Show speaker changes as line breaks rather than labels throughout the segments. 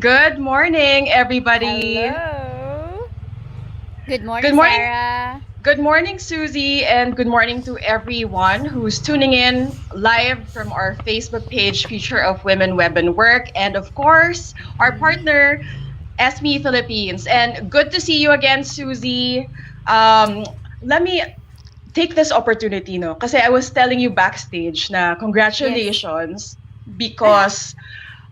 Good morning, everybody.
Hello. Good
Good
morning,
morning.
Sarah.
Good morning, Susie, and good morning to everyone who's tuning in live from our Facebook page, Future of Women Web and Work, and of course, our
Mhm.
partner, SME Philippines. And good to see you again, Susie. Um, Let me take this opportunity, no? Kasi I was telling you backstage na
Yes.
congratulations because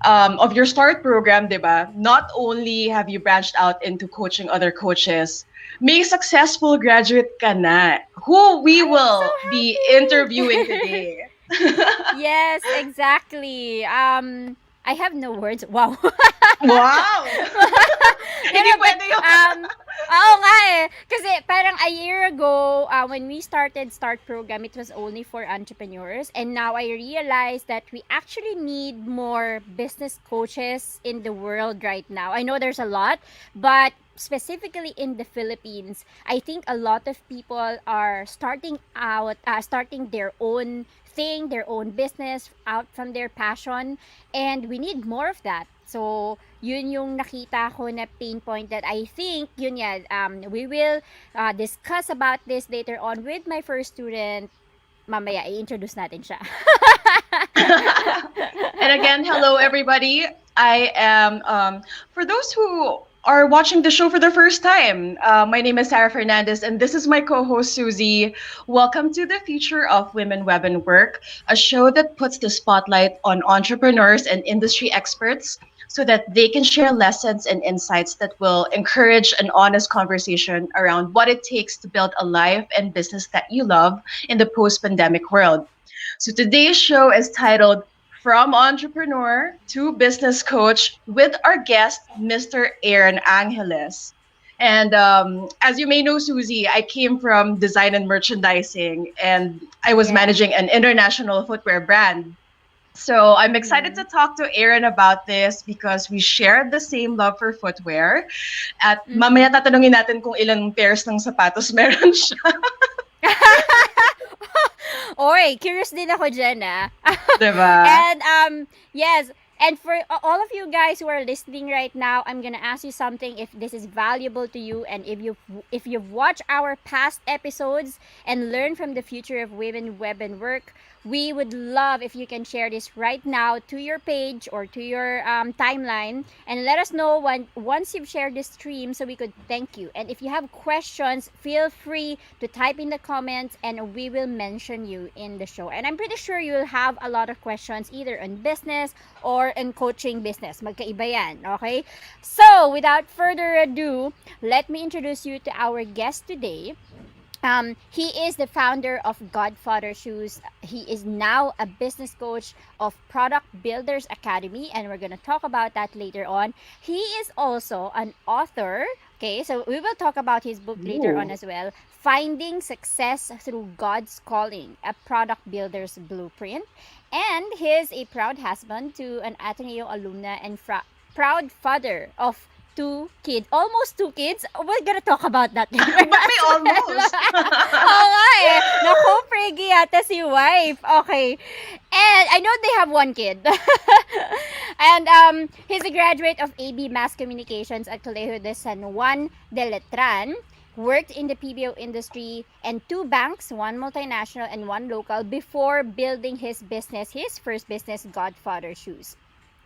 of your start program, di ba? Not only have you branched out into coaching other coaches, may successful graduate ka na, who we
I'm so
will be interviewing
happy.
today.
Yes, exactly. I have no words. Wow.
Wow!
No,
Hindi
no, but
pwede yun.
oo nga eh. Kasi parang a year ago, when we started Start program, it was only for entrepreneurs. And now I realize that we actually need more business coaches in the world right now. I know there's a lot, but specifically in the Philippines, I think a lot of people are starting their own thing, their own business out from their passion, and we need more of that. So, yun yung nakita ko na pain point that I think, yun yan, we will discuss about this later on with my first student. Mamaya, i-introduce natin siya.
And again, hello everybody. I am for those who are watching the show for the first time. My name is Sarah Fernandez, and this is my co-host Susie. Welcome to the Future of Women Web and Work, a show that puts the spotlight on entrepreneurs and industry experts so that they can share lessons and insights that will encourage an honest conversation around what it takes to build a life and business that you love in the post-pandemic world. So today's show is titled From Entrepreneur to Business Coach with our guest, Mr. Aaron Angeles. And as you may know, Susie, I came from design and merchandising, and I was
Yeah.
managing an international footwear brand. So I'm excited
Mm-hmm.
to talk to Aaron about this because we share the same love for footwear. At mamaya
Mm-hmm.
tatanungin natin kung ilang pairs ng sapatos meron siya.
Oy, curious din ako dyan, ah.
Diba?
And, yes, and for all of you guys who are listening right now, I'm gonna ask you something if this is valuable to you, and if you've watched our past episodes and learned from the future of women web and work, we would love if you can share this right now to your page or to your timeline, and let us know once you've shared this stream so we could thank you. And if you have questions, feel free to type in the comments and we will mention you in the show. And I'm pretty sure you'll have a lot of questions either on business or in coaching business. Magkaiba yan, okay? So, without further ado, let me introduce you to our guest today. He is the founder of Godfather Shoes. He is now a business coach of Product Builders Academy, and we're going to talk about that later on. He is also an author. Okay, so we will talk about his book later on
Ooh.
as well. Finding Success Through God's Calling, a product builder's blueprint. And he is a proud husband to an Ateneo alumna and proud father of two kids. Almost two kids. We're gonna talk about that later
But may
as well.
almost.
Oo nga eh. Naku, pregi yata si wife. Okay. And I know they have one kid. And he's a graduate of AB Mass Communications at Colegio de San Juan de Letran. Worked in the PBO industry and two banks, one multinational and one local, before building his first business, Godfather Shoes.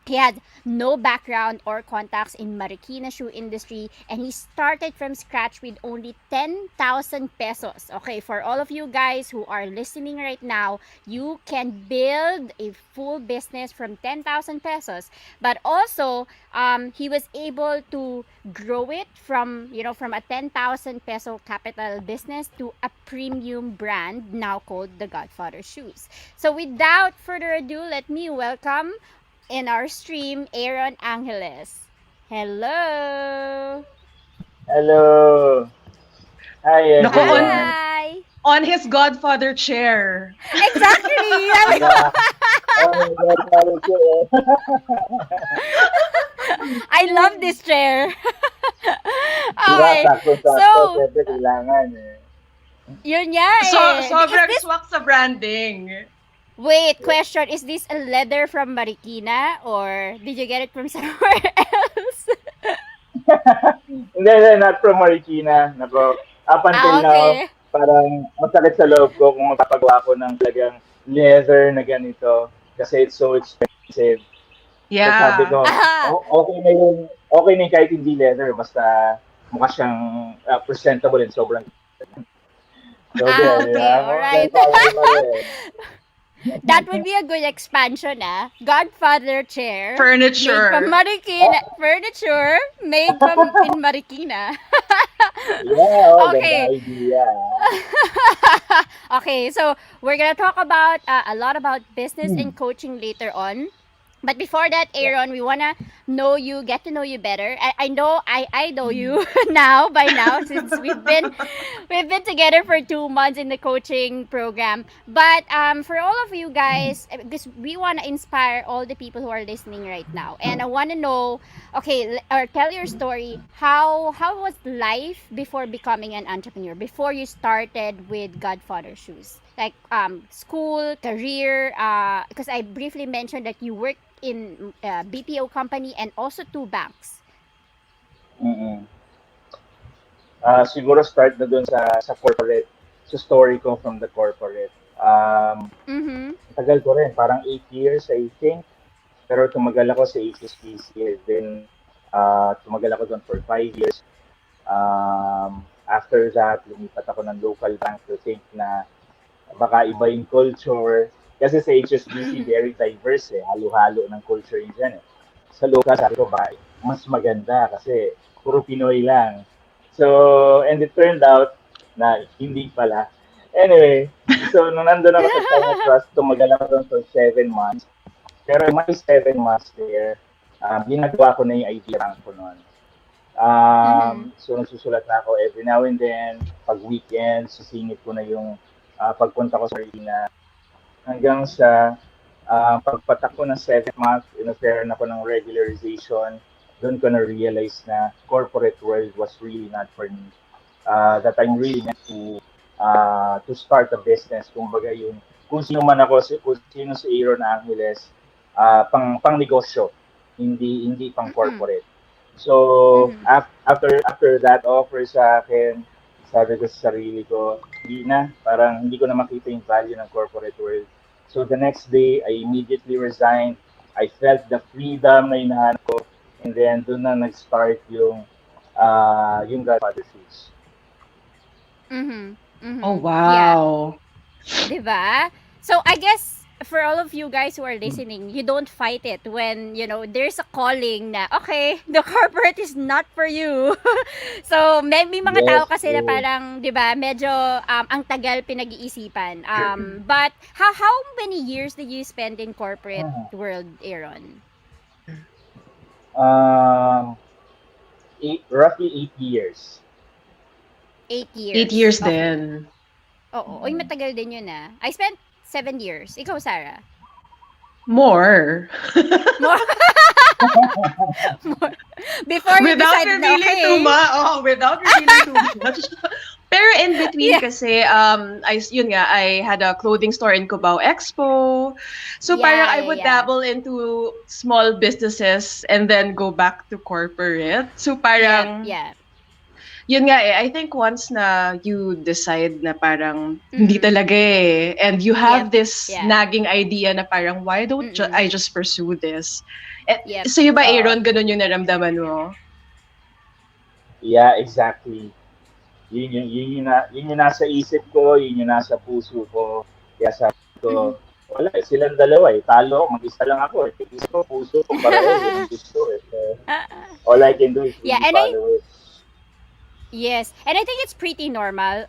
He had no background or contacts in Marikina shoe industry, and he started from scratch with only 10,000 pesos. Okay, for all of you guys who are listening right now, you can build a full business from 10,000 pesos. But also, he was able to grow it from, from a 10,000 peso capital business to a premium brand now called the Godfather Shoes. So without further ado, let me welcome in our stream, Aaron Angeles. Hello!
Hello. Hi,
Nako,
everyone.
Hi!
on his godfather chair.
Exactly!
Yeah. Oh my God, parang siya
I love this chair.
Diba,
Okay,
sakto-sakto,
so,
syempre kailangan eh.
yun nga
So,
eh. Is
sobrang
this,
swak sa branding.
wait, question, is this a leather from Marikina or did you get it from somewhere else?
Hindi, not from Marikina. Nako, up until now,
Okay.
parang masakit sa loob ko kung magpapagawa ko ng talagang leather na ganito kasi it's so expensive. Tapos sabi
Yeah.
ko,
Ah,
okay na yun kahit hindi leather, basta mukha siyang presentable and sobrang. So there,
okay, all
mga
right.
ganito ako pa rin.
That would be a good expansion, ah. Godfather chair made from
Furniture.
Marikina. Furniture made from in Marikina.
Yeah, ganda
Okay.
idea.
Okay, so we're gonna talk about a lot about business and coaching later on. But before that,
Yeah.
Aaron, we wanna know you, get to know you better. I know I know you now by now since we've been together for 2 months in the coaching program. But for all of you guys, because we wanna inspire all the people who are listening right now, and I wanna know, okay, or tell your story. How was life before becoming an entrepreneur? Before you started with Godfather Shoes, like school, career. Because I briefly mentioned that you worked in BPO company and also two banks.
Mm-mm. Siguro start na dun sa corporate, sa story ko from the corporate.
Mm-hmm.
Tagal ko rin, parang 8 years I think. Pero tumagal ako sa HSBC. Then, tumagal ako doon for 5 years. After that, lumipat ako ng local bank to think na baka iba yung culture. Kasi sa HSBC,
Mm-hmm.
very diverse eh. Halo-halo ng culture yun dyan eh. Sa local, sabi ko, baka mas maganda kasi puro Pinoy lang. So, and it turned out na hindi pala. Anyway, so nung nandun ako sa China Trust, tumagal ako doon for 7 months. Pero my 7 months there, ginagawa ko na yung idea ko noon.
Mm-hmm.
So nagsusulat na ako every now and then. Pag weekend, sisingit ko na yung pagpunta ko sa arena. Hanggang sa pagpatak ko ng 7 month, in-offeran ako ng regularization. Doon ko na-realize na corporate world was really not for me. That I'm really meant to start a business. Kumbaga yung kung sino man ako, kung sino si Aaron Angeles, pang negosyo, hindi pang
Mm-hmm.
corporate. So
Mm-hmm.
after that offer sa akin, sabi ko sa sarili ko, hindi na, parang hindi ko na makita yung value ng corporate world. So the next day, I immediately resigned. I felt the freedom na hinahanap ko. And then doon na nag-start yung Godfather Shoes.
Mm-hmm.
Oh,
Mm-hmm. Yeah.
wow.
Diba? So I guess for all of you guys who are listening, you don't fight it when, there's a calling na, okay, the corporate is not for you. So, may mga tao
Yes,
kasi na
yes.
parang, di ba, medyo ang tagal pinag-iisipan. But how many years did you spend in corporate world, Aaron?
Um, roughly 8 years.
8
8
years.
years
Okay.
din.
Oo. Uy, matagal din yun ah. I spent 7 years. Ikaw, Sarah?
More.
More. More. Before you
Without
decided na,
revealing too
okay.
much. Oh, without revealing too much. Pero in between
Yeah.
kasi, yun nga, I had a clothing store in Cubao Expo. So parang I would
Yeah.
dabble into small businesses and then go back to corporate. So
Yeah.
parang,
Yeah.
yun nga I think once na you decide na parang hindi
Mm-mm.
talaga eh, and you
Yep.
have this
Yeah.
nagging idea na parang why don't
Mm-mm.
I just pursue this?
Yep.
Sa'yo ba,
Uh,
Aaron, ganun yung naramdaman mo?
yeah, exactly. Yun yung nasa isip ko, yun yung nasa puso ko. Kaya sabi
Mhm.
ko, wala, silang dalawa eh. Talo, mag-isa lang ako eh. Isip ko, puso ko, pareho, yun ang gusto eh. So, all I can do is
Yeah,
really
and I
follow it.
yes, and I think it's pretty normal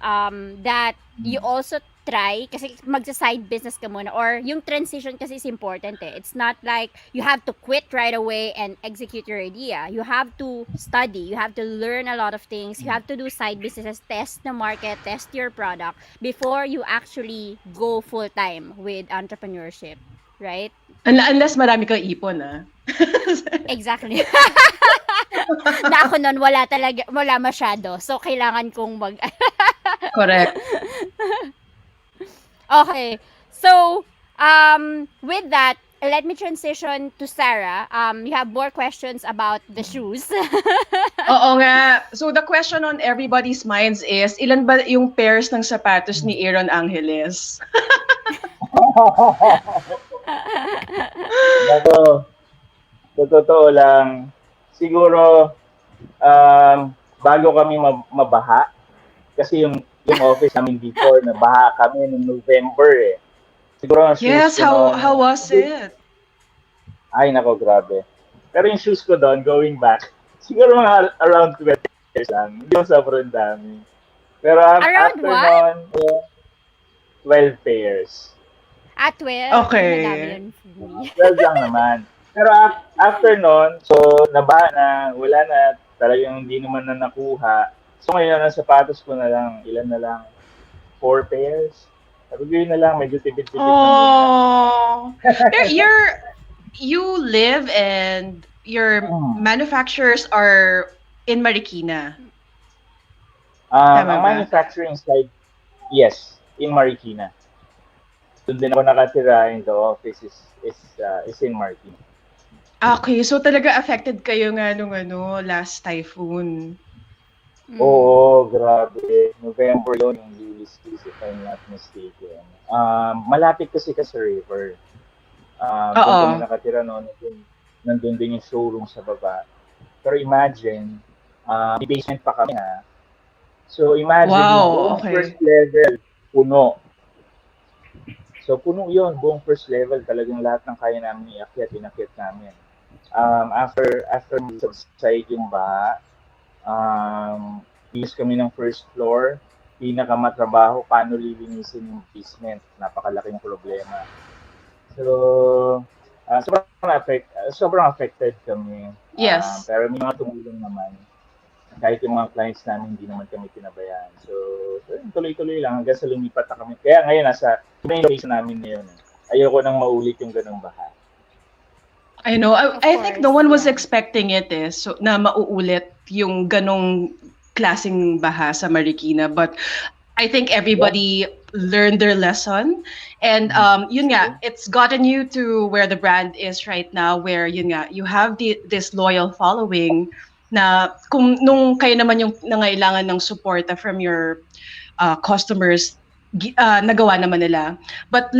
that you also try kasi magsa-side business ka muna or yung transition kasi is important eh. It's not like you have to quit right away and execute your idea. You have to study, you have to learn a lot of things, you have to do side businesses, test the market, test your product before you actually go full-time with entrepreneurship, right?
Unless marami kang ipon, ah.
Exactly. Na ako nun, wala masyado. So, kailangan kong
Correct.
Okay. So, with that, let me transition to Sarah. You have more questions about the shoes.
Oo nga. So the question on everybody's minds is, ilan ba yung pairs ng sapatos ni Aaron Angeles?
Nako, sa totoo lang, siguro um, bago kami mabaha, kasi yung office namin before, nabaha kami noong November eh. Siguro ang shoes
Yes,
ko
how
noon,
was it?
ay nako, grabe. Pero yung shoes ko doon, going back, siguro mga around 12 years lang. Hindi mo sobrang dami. Pero
Around
after
what?
noon, 12 pairs.
At 12. Ay, madami
Okay.
yun for me.
12 lang naman. Pero after noon, so nabaha na, wala na, talagang hindi naman na nakuha. So ngayon, ang sapatos ko na lang, ilan na lang, 4 pairs. Sabi ko yun na lang, medyo tipid-tipid na muna.
Oh. You live and your
Hmm.
manufacturers are in Marikina.
Ang
Tama ba?
manufacturing side, yes, in Marikina. Doon din ako nakatira, and the office is in Marikina.
Okay, so talaga affected kayo nga nung last typhoon.
Oo, grabe. November yun, yung Ulysses, if I'm not mistaken. Malapit kasi sa river. Doon kami
Oo.
nakatira noon. Nandun din yung showroom sa baba. Pero imagine, may basement pa kami ha. So imagine, yung
Wow,
buong
okay.
first level, puno. So puno yun, buong first level, talagang lahat ng kaya namin inakyat namin. After subside yung baha, linis kami ng first floor, pinakamatrabaho, paano lilinisin yung basement, napakalaking problema. So, sobrang affected kami.
Yes.
Pero may mga tumulong naman. Kahit yung mga clients namin, hindi naman kami pinabayaan. So tuloy-tuloy lang hanggang sa lumipat na kami. Kaya ngayon, iba yung location namin ngayon. Ayoko nang maulit yung ganung baha.
I know.
Of
I think no
course,
one was
yeah.
expecting it so na mauulit yung ganong klaseng baha sa Marikina. But I think everybody learned their lesson. And yun nga, it's gotten you to where the brand is right now, where yun nga, you have this loyal following na kung nung kayo naman yung nangailangan ng suporta from your customers, nagawa naman nila. But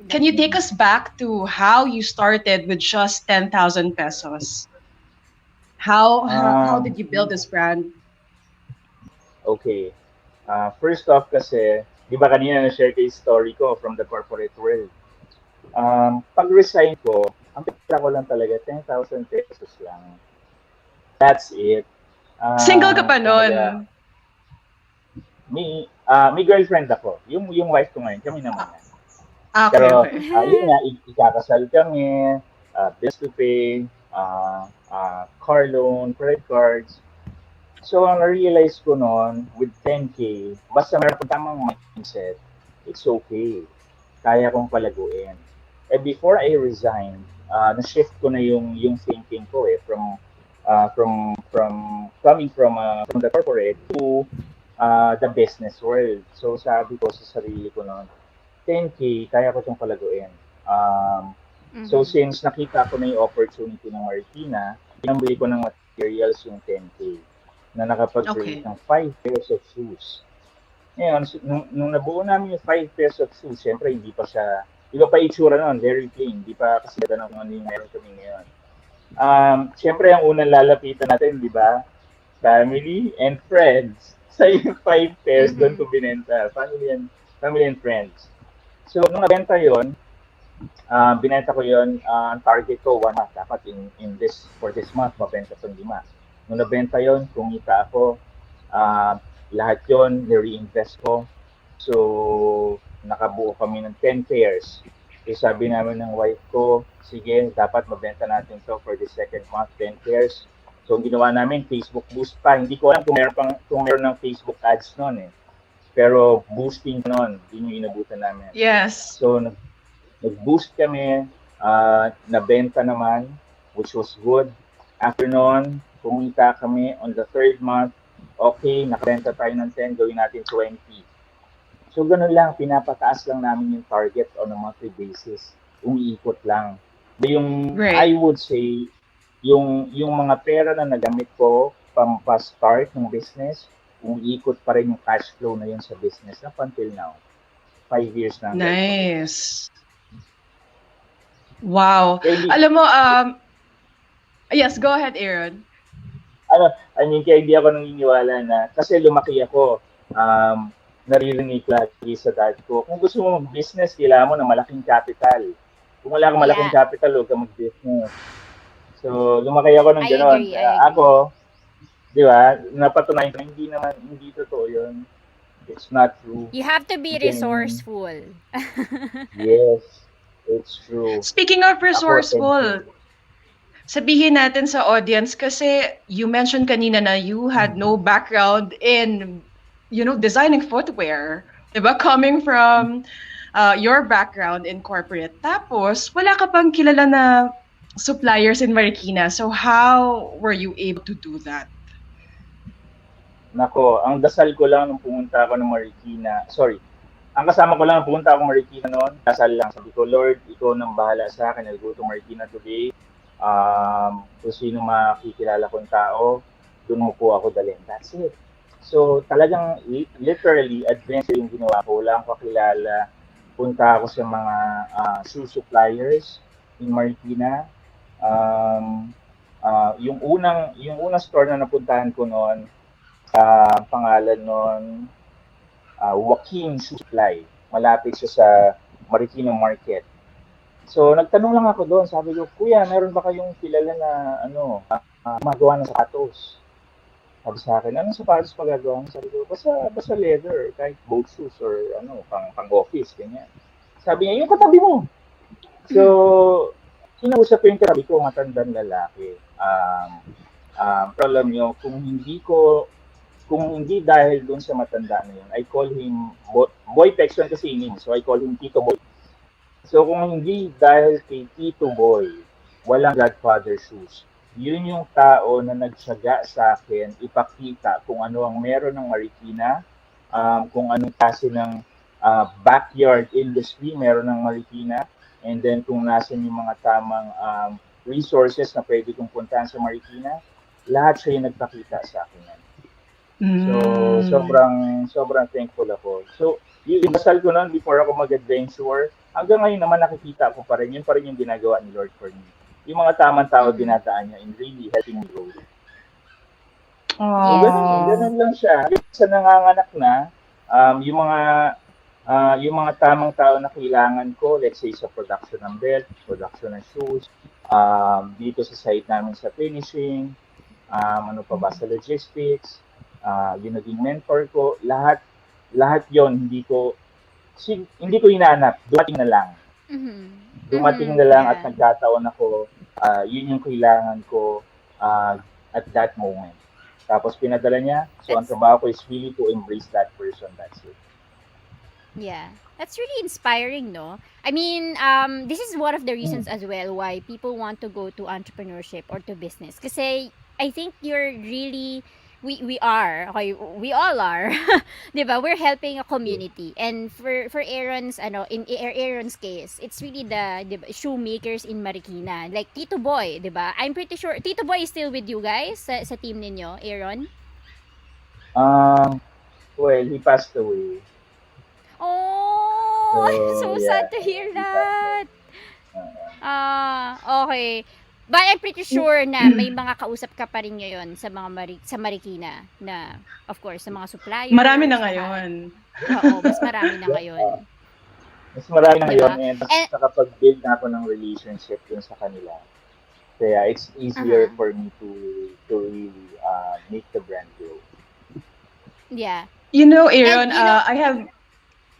can you take us back to how you started with just 10,000 pesos? How did you build this brand?
Okay. First off kasi, di ba kanina na-share ko yung story ko from the corporate world. Pag-resign ko, ang pera ko lang talaga, 10,000 pesos lang. That's it.
Single ka pa
Kumbaga,
nun?
may girlfriend ako. Yung wife ko ngayon, kami naman yan.
Okay,
Pero,
okay.
yun nga, ikakasal kami, bills to pay, car loan, credit cards. So, ang na-realize ko noon, with 10K, basta meron ko tamang mindset, it's okay. Kaya kong palaguin. Before I resigned, na-shift ko na yung thinking ko from coming from the corporate to the business world. So, sabi ko sa sarili ko noon, 10K, kaya ko itong palaguin. So, since nakita ko na yung opportunity ng Marikina, pinambili ko ng materials yung 10K na nakapag-create ng 5 pairs of shoes. Ngayon, nung nabuo namin yung 5 pairs of shoes, syempre hindi pa itsura noon, very plain, hindi pa kasi ganda ng ano yung meron kami ngayon. Syempre, ang unang lalapitan natin, di ba? Family and friends. Sa yung 5 pairs, doon ko binenta. Family and friends. So, nung nabenta yun, binenta ko yun, ang target ko, 1 month. Dapat for this month, mabenta ko 5. Nung nabenta yun, kumita ako, lahat yun, nire-invest ko. So, nakabuo kami ng 10 pairs. So, sabi namin ng wife ko, sige, dapat mabenta natin to for the second month, 10 pairs. So, ginawa namin, Facebook boost pa. Hindi ko alam kung meron ng Facebook ads noon eh. Pero boosting noon, yun yung inabutan namin.
Yes.
So, nag-boost kami, nabenta naman, which was good. After noon, kumita kami on the third month, okay, nakabenta tayo ng 10, gawin natin 20. So, ganun lang, pinapataas lang namin yung target on a monthly basis. Umiikot lang. Yung,
Right.
I would say, yung mga pera na nagamit ko pa-start ng business, umiikot pa rin yung cash flow na yun sa business up until now. 5 years na hanggang tuloy.
Nice. Wow.
Kaya hindi,
Alam mo, yes, go ahead, Aaron.
ano, I mean, kaya hindi ako naniniwala na, kasi lumaki ako, naririnig lagi sa dad ko, kung gusto mo mag-business, kailangan mo ng malaking capital. Kung wala kang malaking
Yeah.
capital, huwag ka mag-business. So, lumaki ako ng
I
gano'n.
agree. I agree.
Ako, di ba, napatunayan ko, hindi totoo yun. It's not true.
You have to be
You can-
resourceful.
Yes, it's true.
Speaking of
Ako,
resourceful,
thank you.
sabihin natin sa audience kasi you mentioned kanina na you had no background in, designing footwear. Diba? Coming from your background in corporate. Tapos, wala ka pang kilala na suppliers in Marikina. So, how were you able to do that?
Nako, ang dasal ko lang nung pumunta ako ng Marikina, sorry, ang kasama ko lang nung pumunta ako ng Marikina noon, dasal lang. Sabi ko, Lord, ikaw nang bahala sa akin. I'll go to Marikina today. Kung sino makikilala kong tao, doon mo po ako dalhin. That's it. So, talagang literally, adventure yung ginawa ko. Wala akong kakilala. Punta ako sa mga shoe suppliers in Marikina. Yung unang store na napuntahan ko noon, pangalan noon, Joaquin Shoe Supply. Malapit siya sa Marikina Market. So, nagtanong lang ako doon. Sabi ko, Kuya, meron ba kayong kilala na magawa ng sapatos? Sabi sa akin, anong sapatos pagagawa? Sabi ko, basta leather, kahit boat shoes or pang-office, ganyan. Sabi niya, yung katabi mo. So, kinausap ko yung katabi ko, matandang lalaki. Pero alam nyo, kung hindi dahil doon sa matanda na yun, I call him, Boy Pexon kasi yun, so I call him Tito Boy. So kung hindi dahil kay Tito Boy, walang Godfather Shoes. Yun yung tao na nagtiyaga sa akin ipakita kung ano ang meron ng Marikina, kung anong klase ng backyard industry meron ng Marikina, and then kung nasan yung mga tamang resources na pwede kong puntahan sa Marikina, lahat siya yung nagpakita sa akin yan. So, sobrang thankful ako. So, yung dasal ko noon before ako mag-adventure, hanggang ngayon naman nakikita ko pa rin, yun pa rin yung ginagawa ni Lord for me. Yung mga tamang tao dinadaan niya in really helping me grow.
Oh.
Ganun lang siya. Sa nanganganak na, yung mga tamang tao na kailangan ko, let's say sa production ng belt, production ng shoes, dito sa site namin sa finishing, ano pa ba, sa logistics, yung naging mentor ko, lahat yon hindi ko hinahanap, dumating na lang. Dumating na lang at nagkataon ako, yun yung kailangan ko at that moment. Tapos pinadala niya, so ang trabaho ko is really to embrace that person, that's it.
Yeah. That's really inspiring, no? I mean, this is one of the reasons as well why people want to go to entrepreneurship or to business. Kasi I think you're really, we are, okay, we all are, diba? We're helping a community. And for Aaron's, in Aaron's case, it's really the diba, shoemakers in Marikina. Like Tito Boy, diba? I'm pretty sure, Tito Boy is still with you guys sa team ninyo, Aaron?
Well, he passed away.
Oh, I'm so sad to hear that. Okay. But I'm pretty sure na may mga kausap ka pa rin ngayon sa mga sa Marikina na, of course, sa mga suppliers.
Marami na ngayon.
Oo, mas marami na ngayon.
Mas marami na
Diba?
ngayon, and nakapag-build na ako ng relationship dun sa kanila. Kaya it's easier for me to really make the brand grow.
Yeah.
You know, Aaron,
And, you know-
I have...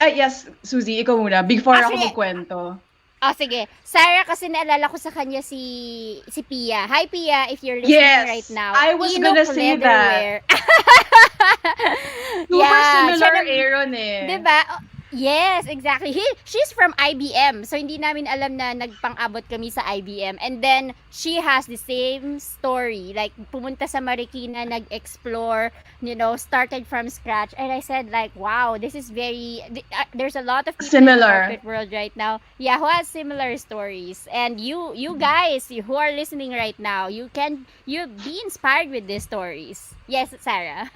yes, Suzy, ikaw muna. Before ako
Actually,
magkwento.
Sige. Sarah, kasi naalala ko sa kanya si Pia. Hi, Pia, if you're listening right now.
I was gonna say that. Super similar, Aaron eh.
Diba? Yes, exactly. She's from IBM. So, hindi namin alam na nagpang-abot kami sa IBM. And then, she has the same story. Like, pumunta sa Marikina, nag-explore, started from scratch. And I said, like, wow, this is there's a lot of people in the
Similar.
corporate world right now, yeah, who has similar stories. And you guys who are listening right now, you be inspired with these stories. Yes, Sarah.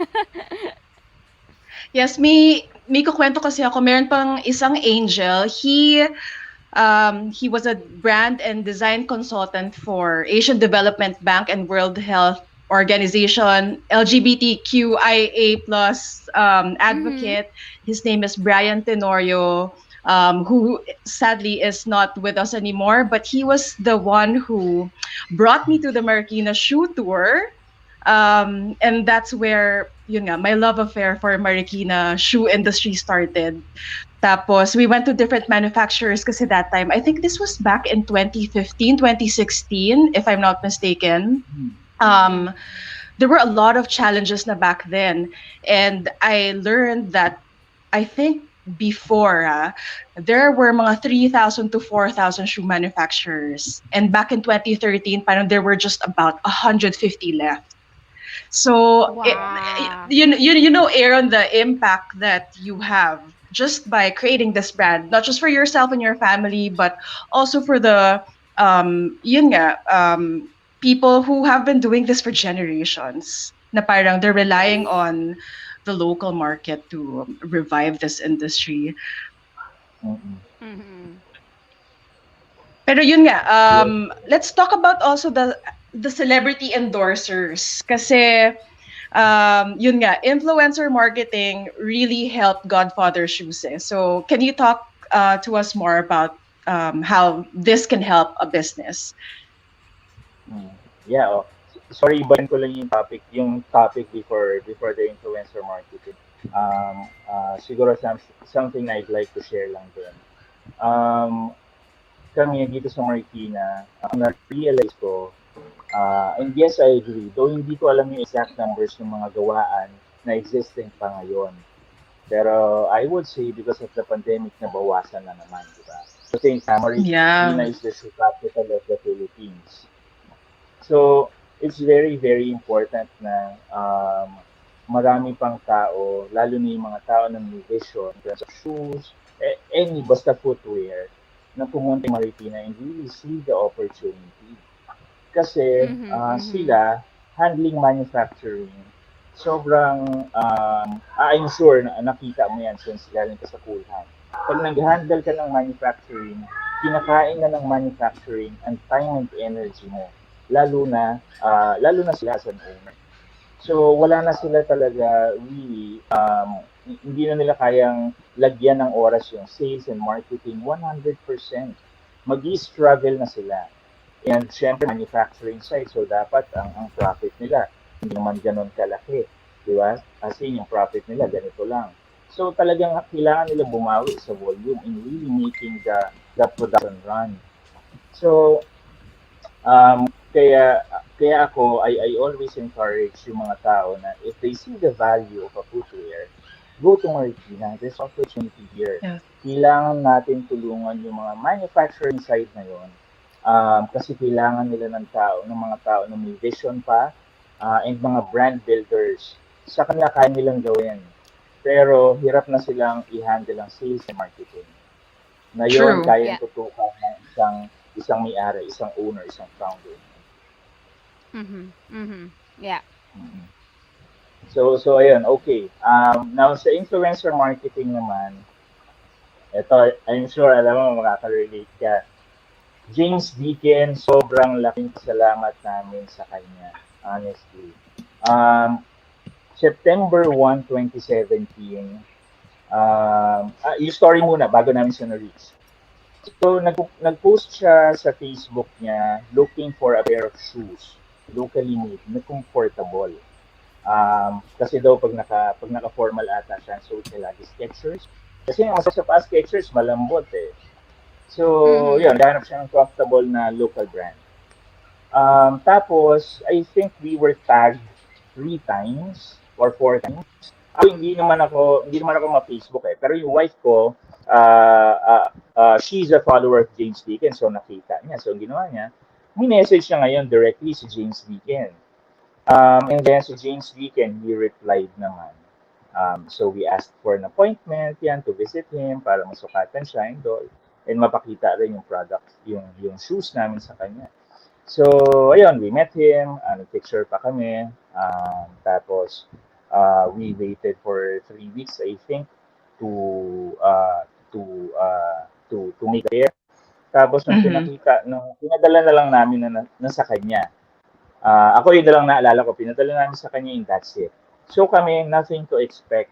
Yes, may kukwento kasi ako. Meron pang isang angel. He was a brand and design consultant for Asian Development Bank and World Health Organization, LGBTQIA plus
Mm-hmm.
advocate. His name is Brian Tenorio, who sadly is not with us anymore, but he was the one who brought me to the Marikina Shoe Tour. And that's where, yun nga, my love affair for Marikina shoe industry started. Tapos, we went to different manufacturers kasi that time, I think this was back in 2015, 2016, if I'm not mistaken.
Mm-hmm.
Um, there were a lot of challenges na back then. And I learned that, I think, before, there were mga 3,000 to 4,000 shoe manufacturers. And back in 2013, parang there were just about 150 left. So,
Wow.
Aaron, the impact that you have just by creating this brand, not just for yourself and your family, but also for the yun nga, people who have been doing this for generations. Na parang they're relying on the local market to revive this industry.
Mm-mm.
Mm-hmm.
Pero yun nga,
Yes.
let's talk about also the celebrity endorsers. Kasi yun nga, influencer marketing really helped Godfather Shoes. So, can you talk to us more about how this can help a business?
Mm. Yeah, sorry, ibahin ko lang yung topic before the influencer marketing. Siguro something I'd like to share lang din. Um, Kami dito sa Marikina, ang na-realize ko, and yes, I agree, though hindi ko alam yung exact numbers ng mga gawaan na existing pa ngayon. Pero I would say because of the pandemic, nabawasan na naman, di ba? So, think, Marikina
Yeah.
is the shoe capital of the Philippines. So, it's very, very important na marami pang tao, lalo na yung mga tao na may vision, in terms of shoes, any, basta footwear, na pumunta sa Marikina and really see the opportunity. Kasi
Mm-hmm. Mm-hmm.
sila, handling manufacturing, sobrang, I'm sure na nakita mo yan since galing ka sa Kulhan. Pag nag-handle ka ng manufacturing, kinakain na ng manufacturing ang time and energy mo. Lalo na sila as an owner. So, wala na sila talaga really, hindi na nila kayang lagyan ng oras yung sales and marketing 100%. Mag-i-struggle na sila. And syempre, manufacturing side, so dapat ang profit nila, hindi naman ganun kalaki. Di ba? As in, yung profit nila, ganito lang. So talagang kailangan nila bumawi sa volume in really making the production run. So, kaya ako, I always encourage yung mga tao na if they see the value of a footwear, go to Marikina. There's opportunity here.
Yeah.
Kailangan natin tulungan yung mga manufacturing side na yon. Kasi kailangan nila ng mga tao na may vision pa, and mga brand builders. Sa kanila kaya nilang gawin. Pero hirap na silang i-handle ang sales and marketing. Na yon
True.
kayang
Yeah.
tutukan ng isang may-ari, isang owner, isang founder.
Mm-hmm. Mm-hmm. Yeah.
Mm. So ayun, okay. Now sa influencer marketing naman, ito, I'm sure alam mo makaka-relate ka. James Deacon, sobrang laking salamat namin sa kanya, honestly. September 1, 2017, yung story muna bago namin siya na-reach. So, nag-post siya sa Facebook niya looking for a pair of shoes, locally made, na comfortable. Kasi daw pag naka-formal ata siya, so siya lagi Skechers. Kasi yung sa pa Skechers, malambot eh. So,
Mm-hmm.
yun, hanap siya ng comfortable na local brand. Tapos, I think we were tagged 3 times or 4 times. Hindi naman ako ma-Facebook eh. Pero yung wife ko, she's a follower of James Deacon, so nakita niya. So, ang ginawa niya, message niya ngayon directly si James Deacon. And then si James Deacon, he replied naman. So we asked for an appointment yan to visit him para masukatan siya and all. And mapakita rin yung product, yung shoes namin sa kanya. So, ayun, we met him, nag-picture pa kami. Tapos, we waited for 3 weeks, I think, to make it there. Tapos, nung pinadala na lang namin na sa kanya. Ako yun na lang naalala ko, pinadala namin sa kanya yung that's it. So kami, nothing to expect.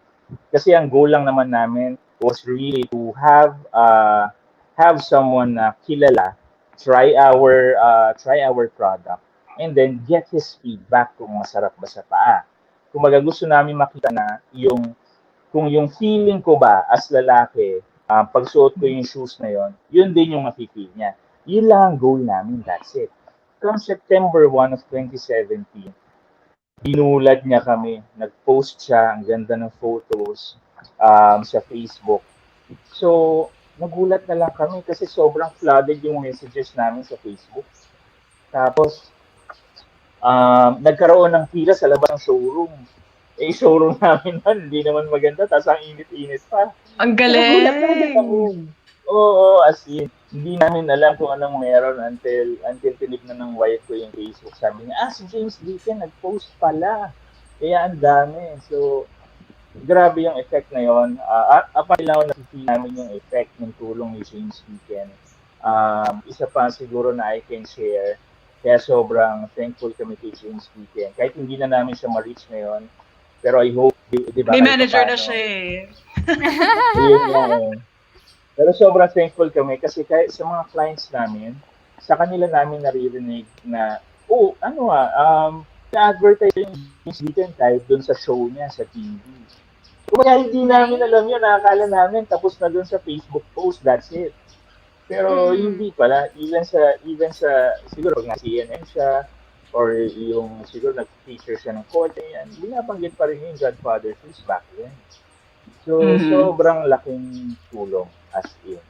Kasi ang goal lang naman namin was really to have someone na kilala, try our product, and then get his feedback kung masarap ba sa paa. Kumbaga gusto namin makita na kung yung feeling ko ba as lalaki, pagsuot ko yung shoes na yun din yung mafe-feel niya. Yun lang ang goal namin, that's it. From September 1 of 2017, dinulad niya kami. Nag-post siya, ang ganda ng photos sa Facebook. So, nagulat na lang kami kasi sobrang flooded yung messages namin sa Facebook. Tapos, nagkaroon ng pila sa labas ng showroom. Showroom namin hindi naman maganda, tapos ang init-init pa.
Ang galing!
Oo, as in, hindi namin alam kung anong meron until tinignan ng wife ko yung Facebook. Sabi niya, si James Deacon nag-post pala. Kaya ang dami. So, grabe yung effect na yun. Up until now, nakikita namin yung effect ng tulong ni James Deacon. Isa pa siguro na I can share. Kaya sobrang thankful kami kay James Deacon. Kahit hindi na namin siya ma-reach ngayon. Pero I hope, di ba?
May manager na siya
Pero sobrang thankful kami kasi kahit sa mga clients namin, sa kanila namin naririnig na, na-advertise yung Deacon type dun sa show niya sa TV. Kaya hindi namin alam yun, nakakala namin tapos na dun sa Facebook post, that's it. Pero hindi pala, even sa siguro na CNN siya, or yung siguro nag-feature siya ng kote yan, binabanggit pa rin yung Godfather Shoes back then. So, sobrang laking tulong as in.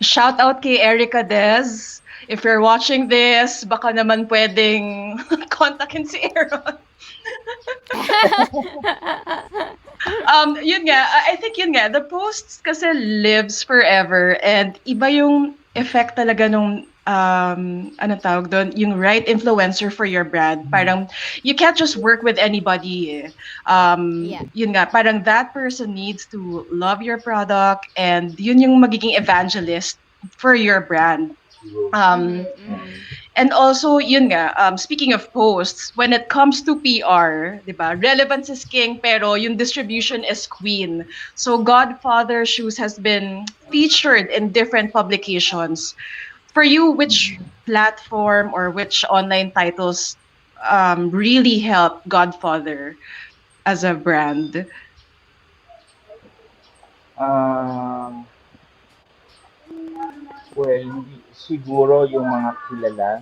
Shout out kay Erica Dez. If you're watching this, baka naman pwedeng kontakin si Aaron. Yun nga, I think yun nga, the posts kasi lives forever and iba yung effect talaga nung ano tawag doon, yung right influencer for your brand. Parang you can't just work with anybody. Yun nga, parang that person needs to love your product and yun yung magiging evangelist for your brand. And also, yun nga, speaking of posts, when it comes to PR, di ba, relevance is king, pero yung distribution is queen. So Godfather Shoes has been featured in different publications. For you, which platform or which online titles really help Godfather as a brand?
Well, siguro yung mga kilala,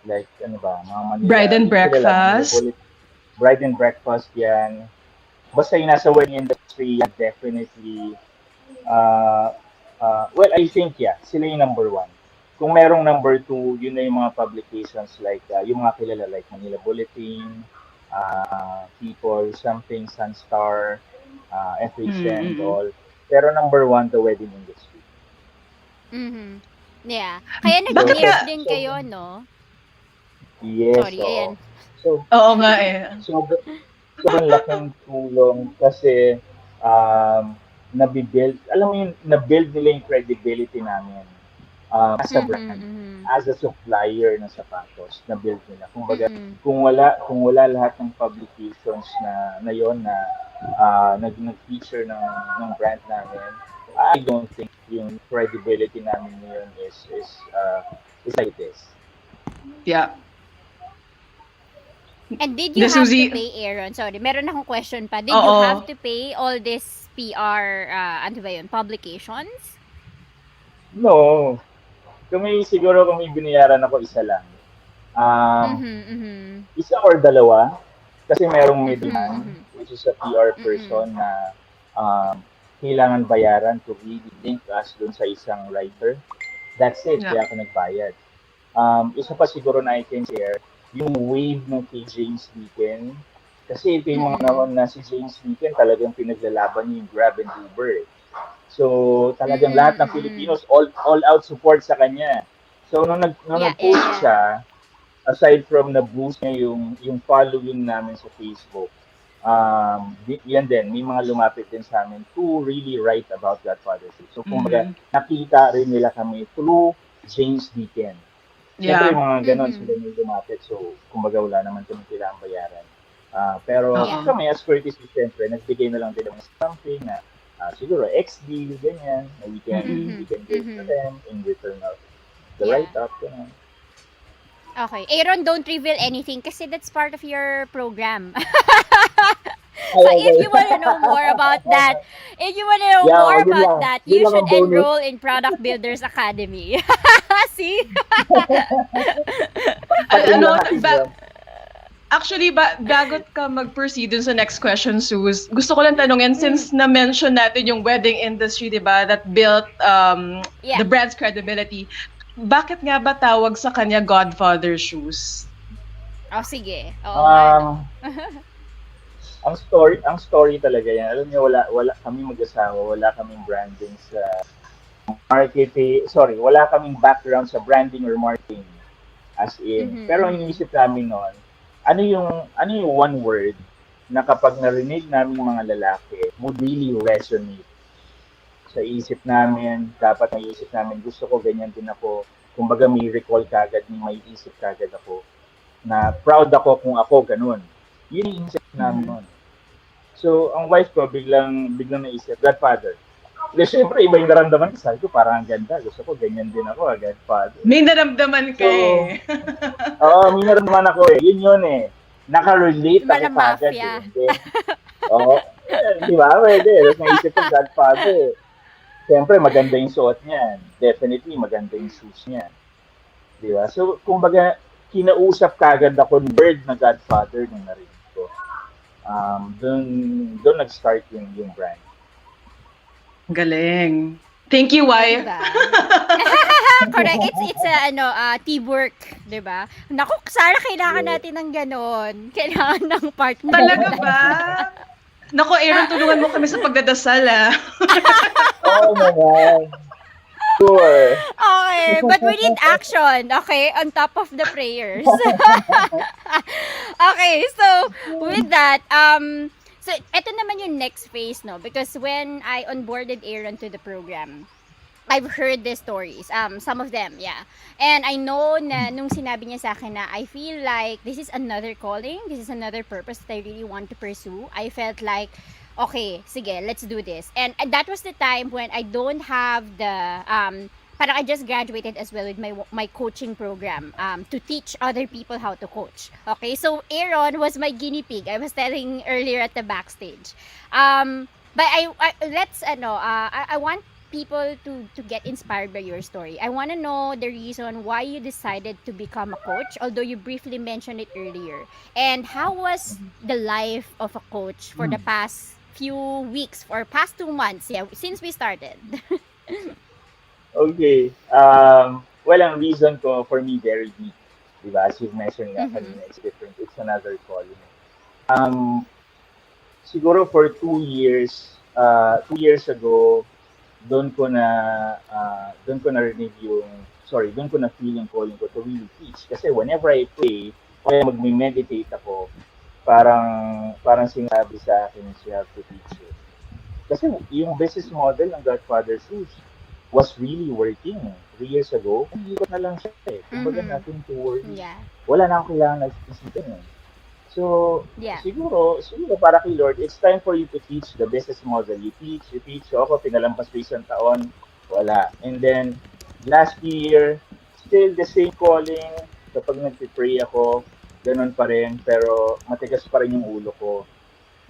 like ano ba, mga Manila,
Bride and breakfast.
Bride and breakfast yan. Basta yung nasa wedding industry, definitely. Well, I think, sila yung number one. Kung merong number two, yun na yung mga publications like, yung mga kilala like Manila Bulletin, People, Something, Sunstar, FHN, and all. Pero number one, the wedding industry.
Yeah. Kaya nag-gift din kayo, no?
Yes.
Sorry, ayan.
So,
Oo nga eh.
Sobrang laking tulong kasi nabibuild, alam mo yun, nabuild nila yung credibility namin as a brand, as a supplier ng sapatos, nabuild nila. Kung wala lahat ng publications na yon na nag-feature ng brand namin, I don't think yung credibility namin ngayon is like this.
Yeah.
And did you have to pay, Aaron? Sorry, meron akong question pa. Did you have to pay all this PR, ano ba yun, publications?
No. Siguro kung may binayaran ako, isa lang. Isa or dalawa. Kasi merong middleman, which is a PR person na kailangan bayaran to really link us dun sa isang writer. That's it,
Yeah.
kaya ako nagbayad. Isa pa siguro na I can share, yung wave ng kay James Deacon. Kasi ito yung mga naman na si James Deacon talagang pinaglalaban niya yung Grab and Uber. So, talagang lahat ng Filipinos, all out support sa kanya. So, nung nag-post siya, aside from na-boost niya yung following namin sa Facebook, yan din, may mga lumapit din sa amin to really write about Godfather Shoes. So, kumbaga, nakita rin nila kami through James Deacon. Siyempre,
Yeah.
mga ganon sila yung lumapit. So, kumbaga, wala naman kami kailangang bayaran. Pero kami, as courtesy, siyempre, nagbigay na lang din ng something na siguro XD, ganyan, na we can give to them in return of the write-up, ganun.
Okay. Aaron, don't reveal anything kasi that's part of your program.
So
if you want to know more about that, you should enroll in Product Builders Academy. See?
Actually, bago ka mag-proceed dun sa next question, Sus, gusto ko lang tanungin, since na-mention natin yung wedding industry, di ba, that built the brand's credibility, bakit nga ba tawag sa kanya Godfather Shoes?
Oh, sige.
Ang story talaga yan. Alam niyo, wala kami mag-asawa, wala kaming branding sa marketing, wala kaming background sa branding or marketing as in. Pero ang inisip namin noon, ano yung one word na kapag narinig namin mga lalaki, would really resonate sa isip namin, dapat may isip namin, gusto ko ganyan din ako. Kumbaga may recall kagad, may isip kagad ako na proud ako kung ako ganun. Yun yung isip namin noon. So, ang wife ko biglang naisip, Godfather. Kasi syempre, iba yung naramdaman ko. Sabi ko, parang ang ganda. Gusto ko, ganyan din ako, Godfather.
May naramdaman ka eh.
May naramdaman ako eh. Yun eh. Naka-relate ako kagad eh. Di ba? Pwede. Tapos naisip ko, Godfather. Siyempre, maganda yung suot niya. Definitely, maganda yung shoes niya. Di ba? So, kumbaga, kinausap kagad ako ng word na Godfather nung narinig ko. Doon nag-start yung brand.
Galing. Thank you, wife.
Diba? Correct. It's teamwork, 'di ba? Naku, Sarah, kailangan natin ng ganon. Kailangan ng partner.
Talaga ba? Naku, Aaron, tulungan mo kami sa pagdadasal,
Oo naman. Sure.
Okay, but we need action, okay? On top of the prayers. Okay, so with that, so ito naman yung next phase, no? Because when I onboarded Aaron to the program, I've heard the stories, some of them, yeah. And I know na nung sinabi niya sa akin na I feel like this is another calling, this is another purpose that I really want to pursue. I felt like, okay, sige, let's do this. And that was the time when I don't have the, parang I just graduated as well with my coaching program to teach other people how to coach. Okay, so Aaron was my guinea pig. I was telling earlier at the backstage. But I want people to get inspired by your story. I want to know the reason why you decided to become a coach, although you briefly mentioned it earlier. And how was the life of a coach for the past few weeks or past 2 months, since we started?
Okay. Well, ang reason ko for me very deep, diba? As you've mentioned nga kanina, it's different. It's another calling. Siguro for 2 years, 2 years ago, doon ko na narinig doon ko na feel yung calling ko to really teach. Kasi whenever I pray, kaya mag-meditate ako, parang sinabi sa akin, you have to teach it. Kasi yung business model ng Godfather Shoes was really working 3 years ago. Hindi ko na lang siya eh. Kumbaga nothing to worry.
Yeah.
Wala na akong kailangan nag-isipin eh. So,
Yeah.
siguro para kay Lord, it's time for you to teach the business model. You teach. So, ako, pinalampas ko 1 taon, wala. And then, last year, still the same calling. Kapag nag-pray ako, ganun pa rin, pero matigas pa rin yung ulo ko.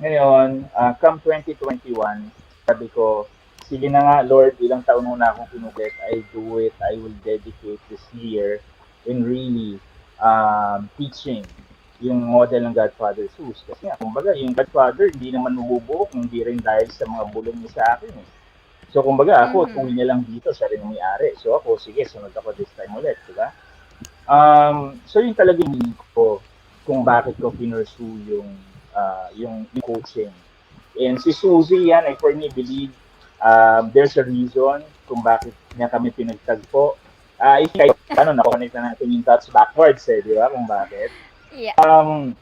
Ngayon, come 2021, sabi ko, sige na nga, Lord, ilang taon na akong pinulit, I do it, I will dedicate this year in really teaching. yung model ng Godfather Shoes. Kasi nga, kumbaga, yung Godfather, hindi naman mabubuo kung hindi rin dahil sa mga bulong niya sa akin. Eh. So, kumbaga, ako, tuloy niya lang dito, siya rin ang may-ari. So, ako, sige, sunod ako this time ulit, di ba? So, yun talaga yung meaning ko kung bakit ko pinursue yung coaching. And si Suzy, yan, I firmly believe there's a reason kung bakit niya kami pinagtagpo. If kahit ano, nakukonect na natin yung thoughts backwards, di ba? Kung bakit.
Yeah.
Um,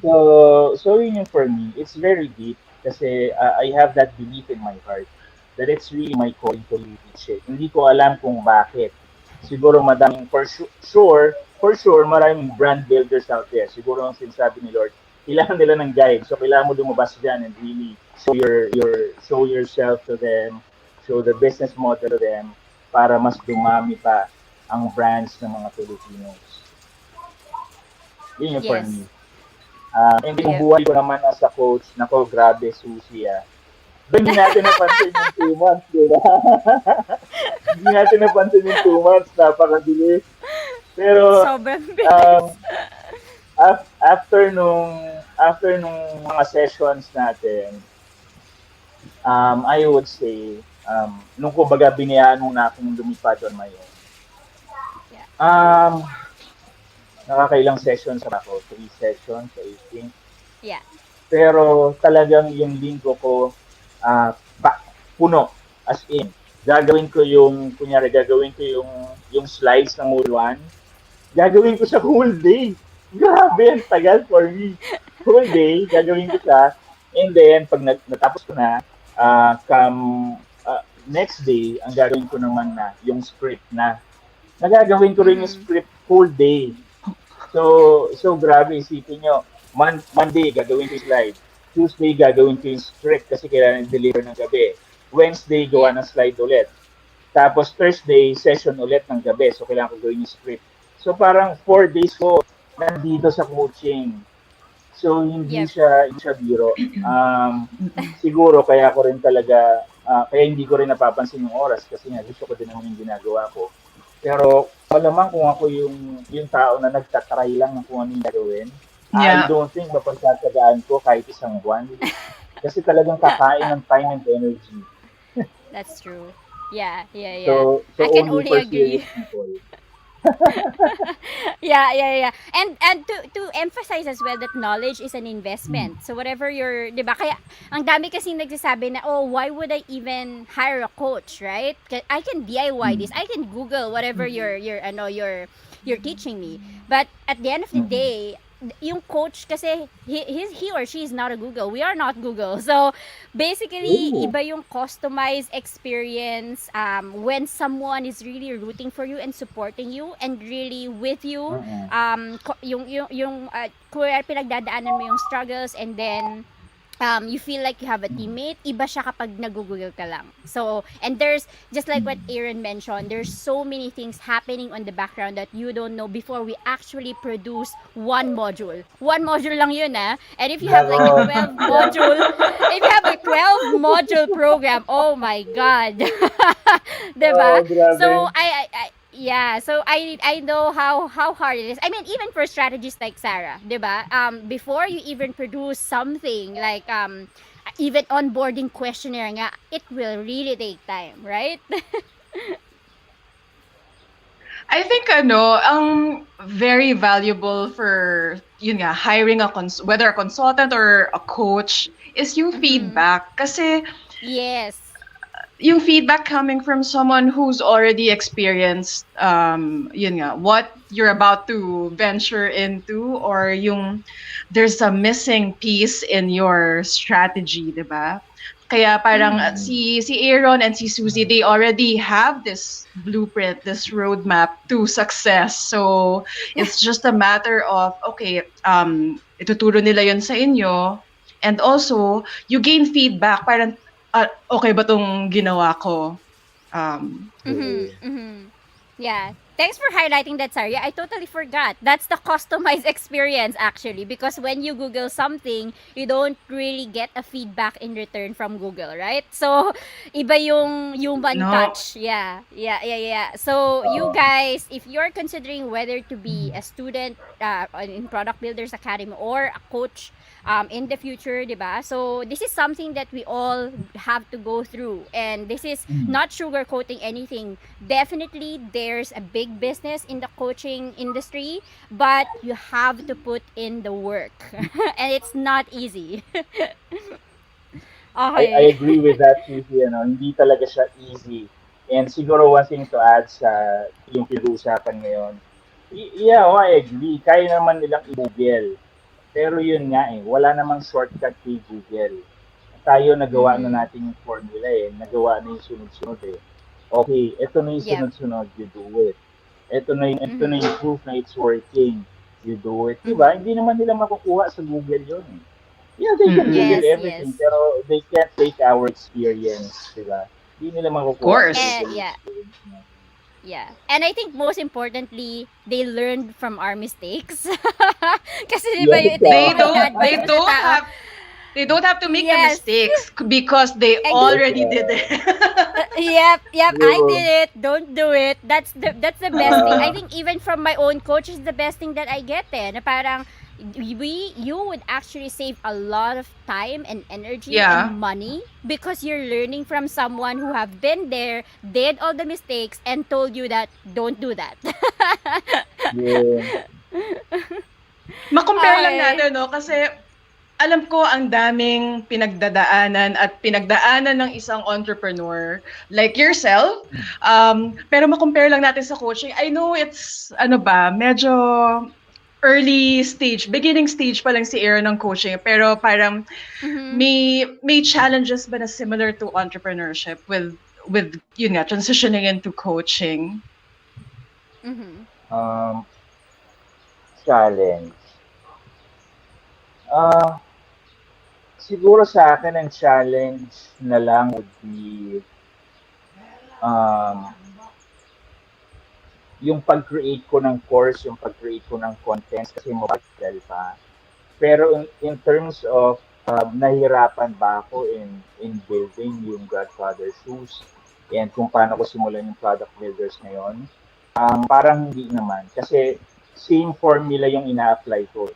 so yun yung for me. It's very deep kasi I have that belief in my heart that it's really my calling to teach it. Hindi ko alam kung bakit. Siguro madaming for sure, maraming brand builders out there. Siguro ang sinasabi ni Lord, kailangan nila ng guide. So kailangan mo lumabas dyan and really show yourself to them, show the business model to them para mas dumami pa ang brands ng mga Filipinos. Yun yung for
Yes.
me. And yung buhay ko naman as a coach, nako, grabe, Susie, Hindi natin napansin yung 2 months, di ba? Hindi natin napansin yung 2 months, napakabilis. Pero,
Sobrang bilis.
after nung mga sessions natin, I would say, nung kumbaga binayaan mo na akong lumipad on my own. Nakakailang sessions ako, 3 sessions, I think.
Yeah.
Pero talagang yung linggo ko, puno, as in. Gagawin ko yung slides ng whole 1. Gagawin ko sa whole day. Grabe, ang tagal for me. Whole day, gagawin ko siya. And then, pag natapos ko na, next day, ang gagawin ko naman na, yung script na. Nagagawin ko rin yung script whole day. So grabe, isipin nyo, Monday, gagawin ko yung slide. Tuesday, gagawin ko yung script kasi kailangan deliver ng gabi. Wednesday, gawa ng slide ulit. Tapos Thursday, session ulit ng gabi. So kailangan ko gawin yung script. So parang 4 days ko nandito sa coaching. So hindi siya biro. Siguro kaya ko rin talaga, kaya hindi ko rin napapansin yung oras kasi nga gusto ko din naman yung ginagawa ko. Pero malamang kung ako yung tao na nagtatry lang ng kung ano yung gagawin, I don't think mapagkatagaan ko kahit isang buwan. Kasi talagang kakain ng time and energy.
That's true. Yeah.
So
I can
only
only
for
agree.
serious people.
Yeah. And to emphasize as well that knowledge is an investment. So whatever your, 'di ba? Kaya ang dami kasi nagsasabi na, "Oh, why would I even hire a coach?" Right? I can DIY this. I can Google whatever you're teaching me. But at the end of the day, yung coach kasi he or she is not a Google. We are not Google. So basically, iba yung customized experience when someone is really rooting for you and supporting you and really with you. Yung kung pinagdadaanan mo yung struggles and then you feel like you have a teammate, iba siya kapag nag-google ka lang. So, and there's, just like what Aaron mentioned, there's so many things happening on the background that you don't know before we actually produce one module. One module lang yun, And if you have like a 12 module, if you have a 12 module program, oh my God. Diba? So, I know how hard it is. I mean, even for strategists like Sarah, 'di ba? Before you even produce something like even onboarding questionnaire nga, it will really take time, right?
I think ang very valuable for yun nga hiring whether a consultant or a coach is yung feedback kasi
Yes.
yung feedback coming from someone who's already experienced yun nga what you're about to venture into or yung there's a missing piece in your strategy, 'di ba? Kaya parang si Aaron and si Suzy, they already have this blueprint, this roadmap to success. So it's just a matter of okay, ituturo nila yon sa inyo and also you gain feedback parang okay ba tong ginawa ko?
Yeah. Thanks for highlighting that, Sarah. I totally forgot. That's the customized experience, actually, because when you Google something, you don't really get a feedback in return from Google, right? So, iba yung human
No.
touch. Yeah. So, you
Oo.
guys, if you're considering whether to be a student in Product Builders Academy or a coach in the future, diba? So, this is something that we all have to go through. And this is
Mm.
not sugarcoating anything. Definitely, there's a big business in the coaching industry, but you have to put in the work. And it's not easy.
I
Okay.
agree with that, Susie. Hindi talaga siya easy. And siguro one thing to add sa yung pinag-uusapan ngayon, yeah, I agree. Kaya naman nilang i-Google. Pero yun nga wala namang shortcut kay Google. Tayo nagawa na
Mm-hmm.
natin yung formula nagawa na yung sunod-sunod Okay, ito na yung
Yep.
sunod-sunod, you do it. Ito na
Mm-hmm.
yung proof na it's working, you do it. Diba?
Mm-hmm.
Hindi naman nila makukuha sa Google yun. Yeah, they can
Mm-mm.
Google
Yes,
everything,
yes.
pero they can't take our experience, diba? Hindi nila
Of
makukuha sa
course.
Google yung
Yeah.
experience mo.
Yeah. And I think most importantly, they learned from our mistakes. Kasi di ba
Yes,
ito yung
They
mga
don't
ina-advise
they
ko sa
don't
tao.
have they don't have to make the
Yes.
mistakes because they
Ex-
yes,
already did it.
Yep. I
true.
did it. Don't do it. That's the best thing. I
Uh,
think even from my own coach is the best thing that I get na parang you would actually save a lot of time and energy and
Yeah.
money because you're learning from someone who have been there, did all the mistakes and told you that don't do that.
yeah.
Ma-compare lang
Okay.
natin, no? Kasi alam ko ang daming pinagdadaanan at pinagdaanan ng isang entrepreneur like yourself. Pero ma-compare lang natin sa coaching. I know it's, medyo early stage, beginning stage pa lang si era ng coaching. Pero parang
Mhm.
may challenges ba na similar to entrepreneurship with yun nga, transitioning into coaching?
Mhm.
Um, challenge. Ah, siguro sa akin ang challenge na lang would be um, yung pag-create ko ng course, yung pag-create ko ng contents kasi mobile pa. Pero in terms of nahihirapan ba ako in building yung Godfather Shoes and kung paano ko simulan yung product builders ngayon, parang hindi naman. Kasi same formula yung ina-apply ko.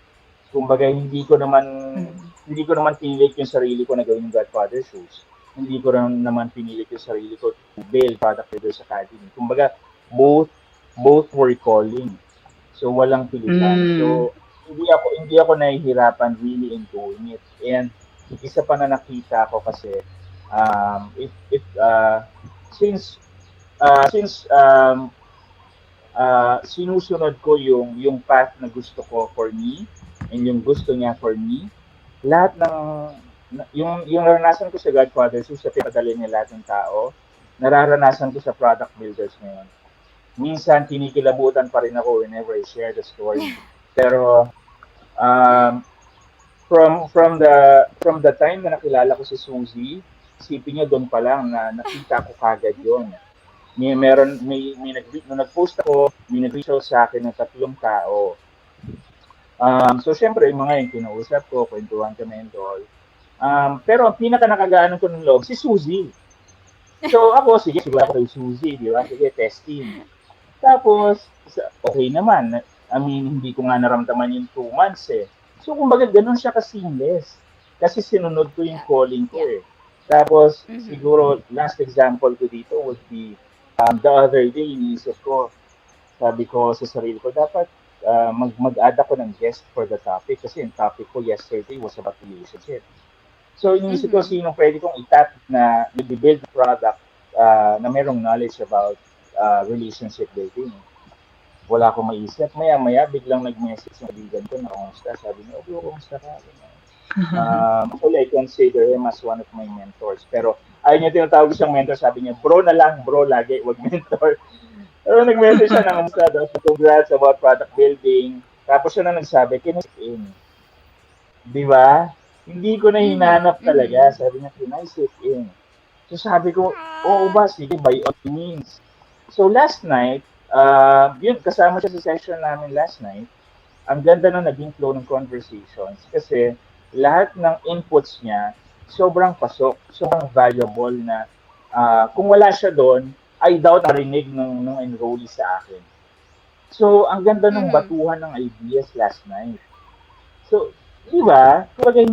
Kumbaga, hindi ko naman pinilit yung sarili ko na gawin yung Godfather Shoes. Hindi ko naman pinilit yung sarili ko to build Product Builders Academy. Kumbaga, both were calling. So, walang pilitan.
Mm.
So, hindi ako nahihirapan really in doing it. And isa pa na nakita ko kasi if sinusunod ko yung path na gusto ko for me and yung gusto niya for me, lahat ng yung naranasan ko sa Godfather Shoes sa pinadali niya lahat ng tao, nararanasan ko sa product builders ngayon. Minsan kinikilabutan pa rin ako whenever I share the story. Pero um, from the time na nakilala ko si Suzy, isipin niyo doon pa lang na nakita ko kagad yon. Nung nag-post ako, may nag-reach out sa akin ng 3 tao. So, syempre, yung mga yung kinausap ko, kwentuhan kami and all. Pero ang pinaka nakagaanan ko ng loob, si Suzy. So, ako, sige, siguro ako kay Suzy, di ba? Sige, testing. Tapos, okay naman. I mean, hindi ko nga naramdaman yung 2 months So, kumbaga, ganun siya ka-seamless. Kasi sinunod ko yung
Yeah.
calling ko
Yeah.
Tapos,
Mhm.
siguro, last example ko dito would be, the other day, iniisip ko, sabi ko sa sarili ko, dapat mag-add ako ng guest for the topic. Kasi yung topic ko yesterday was about relationship. So, iniisip ko,
Mhm.
sino pwede kong itap na nag-build product na mayroong knowledge about relationship building. Wala akong maisip. Maya-maya, biglang nag-message yung kaibigan ko na kumusta. Sabi niya, okay, kumusta ka? Actually, I consider him as one of my mentors. Pero ayaw niya tinatawag siyang mentor. Sabi niya, bro na lang, bro lagi, wag mentor. Pero nag-message siya ng kumusta daw. Congrats about product building. Tapos siya na nagsabi, can I sit in? Di ba? Hindi ko na
Mhm.
hinanap
Mhm.
talaga. Sabi niya, can I sit in? So sabi ko, oo
Ah.
ba, sige, by all means. So last night, Yun, kasama siya sa session namin last night. Ang ganda na naging flow ng conversations kasi lahat ng inputs niya sobrang pasok, sobrang valuable na kung wala siya doon, I doubt marinig ng enrollee sa akin. So, ang ganda ng
Mm-hmm.
batuhan ng ideas last night. So, di ba? Kumbaga,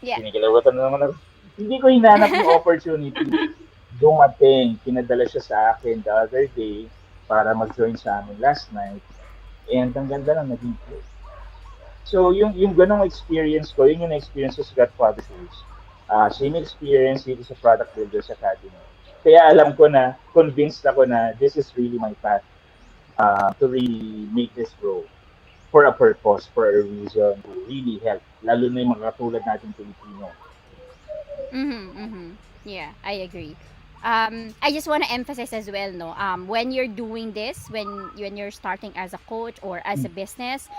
Yeah.
kinikilawatan na naman ako. Hindi ko hinanap yung opportunity. Dumating, pinadala siya sa akin the other day para mag-join sa amin last night. And ang ganda ng naging flow. So, yung ganong experience ko, yun yung experience ko sa Godfather Shoes. Same experience dito sa Product Builders Academy. Kaya alam ko na, convinced ako na this is really my path to really make this grow for a purpose, for a reason, to really help. Lalo na yung mga katulad natin Pilipino.
Mm-hmm, mm-hmm. Yeah, I agree. I just want to emphasize as well, no. When you're doing this, when you're starting as a coach or as a business,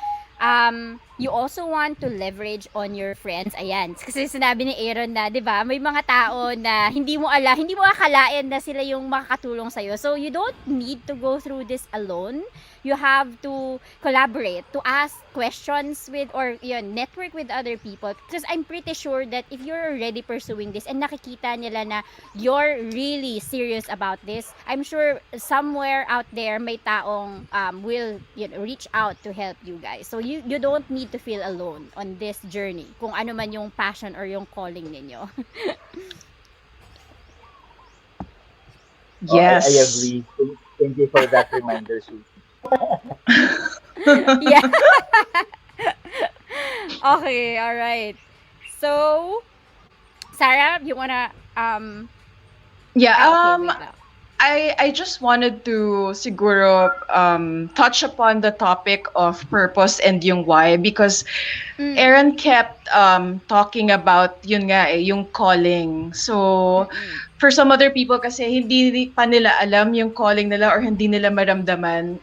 you also want to leverage on your friends. Ayan, kasi sinabi ni Aaron na, 'di ba? May mga tao na hindi mo akalain na sila yung makakatulong sa iyo. So you don't need to go through this alone. You have to collaborate, to ask questions with or yun, network with other people because I'm pretty sure that if you're already pursuing this and nakikita nila na you're really serious about this, I'm sure somewhere out there may taong will reach out to help you guys. So you don't need to feel alone on this journey kung ano man yung passion or yung calling ninyo.
Yes.
I agree. Thank you for that reminder, Sue.
Yeah. Okay, all right. So, Sarah, you wanna
Yeah,
okay, wait lang.
I just wanted to siguro touch upon the topic of purpose and yung why because Aaron kept talking about yun nga yung calling. So for some other people kasi hindi pa nila alam yung calling nila or hindi nila maramdaman.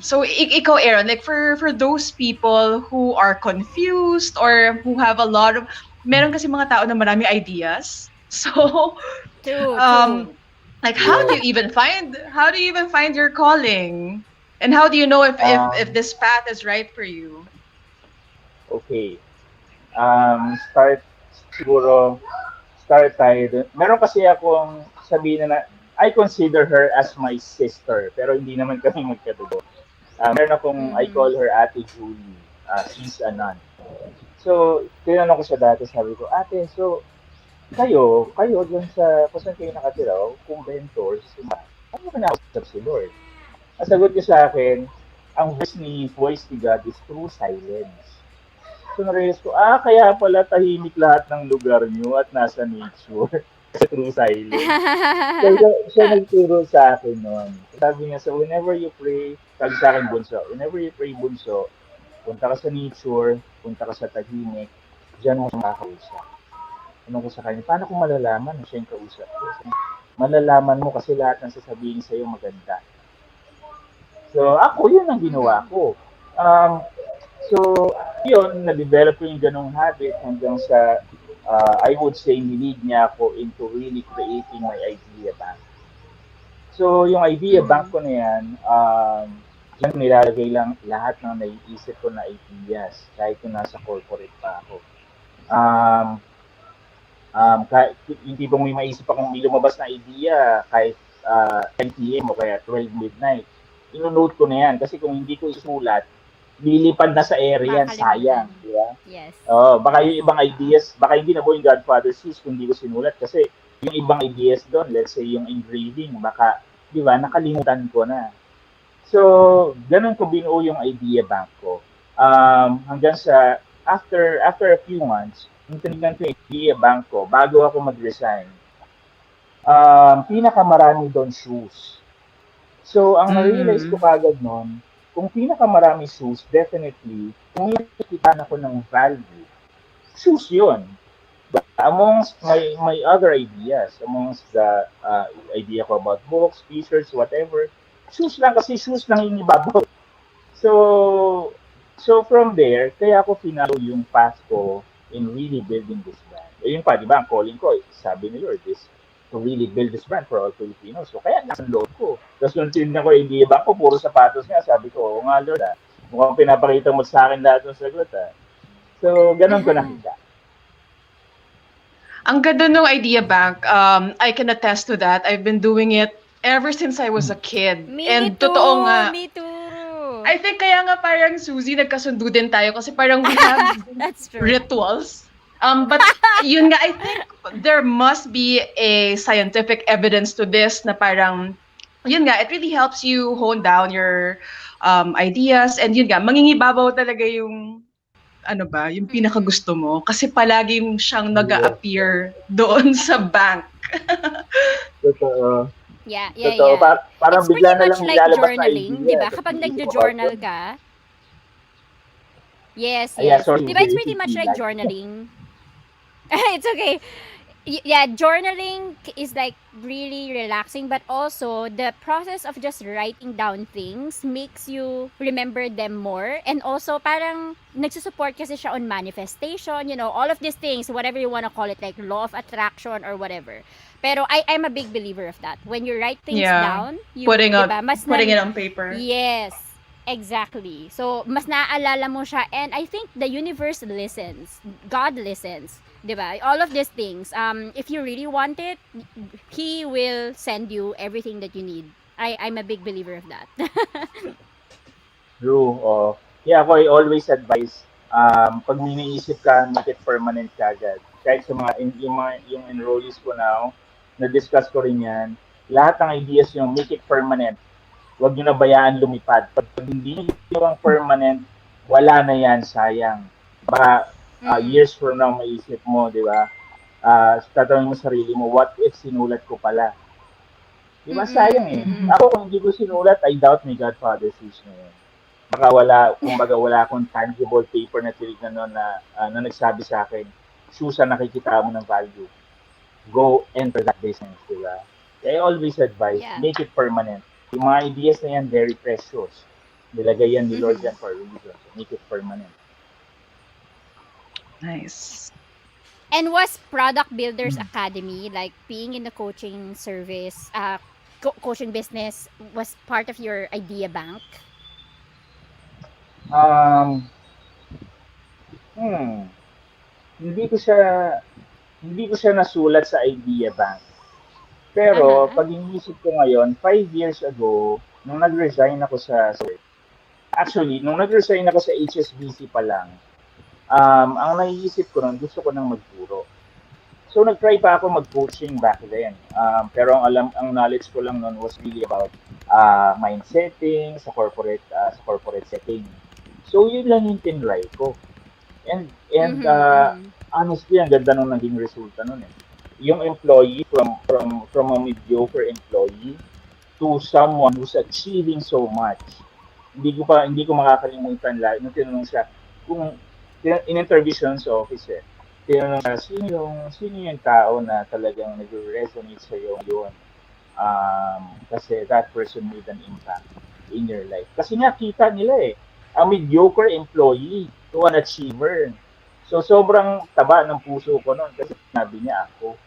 So ikaw Aaron, like for those people who are confused or who have a lot of meron kasi mga tao na maraming ideas. So
True.
like how do you even find your calling? And how do you know if this path is right for you?
Okay. Siguro, start tayo dun. Meron kasi akong sabihin na I consider her as my sister, pero hindi naman kami magkadugo. Meron akong, I call her Ate Julie. She's a nun. So, tinanong ko siya dati, sabi ko, Ate, so, kayo dyan sa, kung saan kayo nakatira, kung mentors, ano ba nakausap si Lord? Ang sagot niya sa akin, ang voice ni God is through silence. So na-realize ko, kaya pala tahimik lahat ng lugar niyo at nasa nature. Through silence. So siya nagturo sa akin noon. Sabi niya, so whenever you pray, sabi sa akin bunso, whenever you pray bunso, punta ka sa nature, punta ka sa tahimik, diyan mo siya makakausap. Ano ko sa kanya, paano kung malalaman na siya yung kausap ko? Malalaman mo kasi lahat ng sasabihin sa'yo maganda. So, yun ang ginawa ko. So, yun, na-develop ko yung ganong habit hanggang sa, I would say, nilid niya ako into really creating my idea bank. So, yung idea bank ko na yan, dyan nilalagay lang lahat ng naiisip ko na ideas, kahit kung nasa corporate pa ako. Kahit yung tipong may maisip akong may lumabas na idea kahit 10 p.m. o kaya 12 midnight, ino-note ko na yan kasi kung hindi ko isulat, lilipad na sa area yan, sayang, di ba?
Yes.
Baka yung ibang ideas, baka hindi na po yung Godfather Shoes kung hindi ko sinulat kasi yung ibang ideas doon, let's say yung engraving, baka, di ba, nakalimutan ko na. So, ganun ko binuo yung idea bank ko. Hanggang sa, after a few months, yung tinignan ko yung idea bank ko, bago ako mag-resign, pinakamarami doon shoes. So, ang na-realize ko kagad noon, kung pinakamarami shoes, definitely, kung nakikita na ko ng value, shoes yun. But amongst my other ideas, amongst the idea ko about books, t-shirts, whatever, shoes lang kasi shoes lang yung ibabaw. So from there, kaya ako finalo yung path ko in really building this brand. Yun pa, di ba, ang calling ko, sabi ni Lord, is to really build this brand for all Filipinos. So kaya nasa loob ko. Tapos nung tinignan ko yung idea bank ko, puro sapatos nga. Sabi ko, oo nga Lord, mukhang pinapakita mo sa akin lahat ng sagot. So, ganun ko nakita.
Ang ganda ng idea bank. I can attest to that. I've been doing it ever since I was a kid. And totoo nga.
Me too.
I think kaya nga parang Suzy, nagkasundo din tayo kasi parang we have
That's true.
rituals. But yun nga, I think there must be a scientific evidence to this na parang, yun nga, it really helps you hone down your ideas. And yun nga, mangingibabaw talaga yung, ano ba, yung pinakagusto mo. Kasi palaging siyang nag-a-appear doon sa bank.
Totoo.
Yeah.
Parang
It's
bigla
pretty
na
much
lang
like
lalabas na
journaling,
idea.
di ba? Kapag nagjo-journal ka, yes.
Sorry,
Di ba, it's pretty much like journaling. It's okay. Yeah, journaling is like really relaxing, but also the process of just writing down things makes you remember them more, and also parang nagsusupport kasi siya on manifestation, all of these things, whatever you want to call it, like law of attraction or whatever. Pero I'm a big believer of that. When you write things down,
putting
diba,
it on paper.
Yes. Exactly. So, mas naaalala mo siya, and I think the universe listens. God listens. Diba? All of these things, if you really want it, He will send you everything that you need. I'm a big believer of that.
True. Yeah, ako I always advise, pag niniisip ka, make it permanent kagad. Kahit sa yung enrollees ko now, na-discuss ko rin yan, lahat ng ideas yung make it permanent. Huwag nyo na bayaan lumipad. Pag hindi nyo ang permanent, wala na yan, sayang. Baka years from now, maisip mo, di ba? Tatanungin mo sarili mo, what if sinulat ko pala? Di ba, sayang eh. Ako, kung hindi ko sinulat, I doubt may Godfather Shoes na yun. Baka wala akong tangible paper na tinignan nun na nagsabi sa akin, shoes ang nakikita mo ng value. Go enter that business, di ba? I always advise, make it permanent. Yung mga ideas na yan, very precious. Nilagay yan ni Lord yan for a reason. So make it permanent.
Nice.
And was Product Builders Academy, like being in the coaching service, coaching business, was part of your idea bank?
Hindi ko siya nasulat sa idea bank. Pero pag iniisip ko ngayon, 5 years ago, nung nag-resign ako nung nag-resign ako sa HSBC pa lang, ang naiisip ko nun, gusto ko nang magturo. So nag-try pa ako mag-coaching back then. Pero ang knowledge ko lang nun was really about mind setting sa corporate setting. So yun lang yung tinry ko. And honestly, ang ganda nung naging resulta nun eh. Yung employee from a mediocre employee to someone who's achieving so much. Hindi ko makakalimutan lang nung tinanong siya kung in-interview siya sa office eh. Tinanong siya, sino yung tao na talagang nag-resonate sa iyo ngayon? Kasi that person made an impact in your life. Kasi nga kita nila eh. A mediocre employee to an achiever. So sobrang taba ng puso ko noon kasi sinabi niya ako.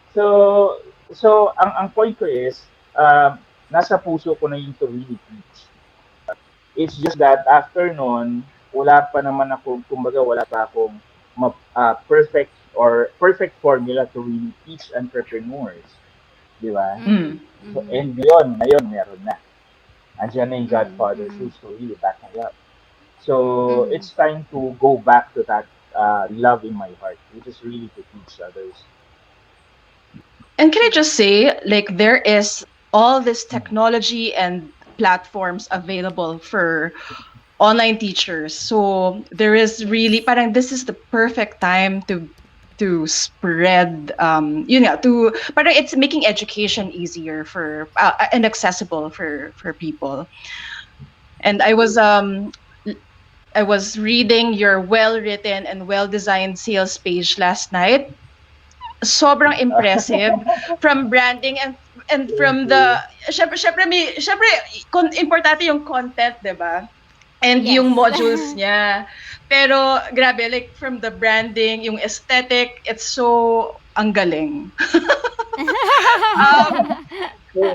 So ang point ko is nasa puso ko na yung to really teach. It's just that after noon, wala pa akong perfect formula to really teach entrepreneurs. Di ba? So, and ngayon meron na. Andiyan na yung Godfather Shoes to really back me up. So, it's time to go back to that love in my heart, which is really to teach others.
And can I just say, like, there is all this technology and platforms available for online teachers. So there is really, parang this is the perfect time to spread, parang it's making education easier for and accessible for people. And I was reading your well-written and well-designed sales page last night. Sobrang impressive from branding and from the syempre importante yung content, 'di ba? And yung modules niya. Pero grabe, like from the branding, yung aesthetic, it's so ang galing. um,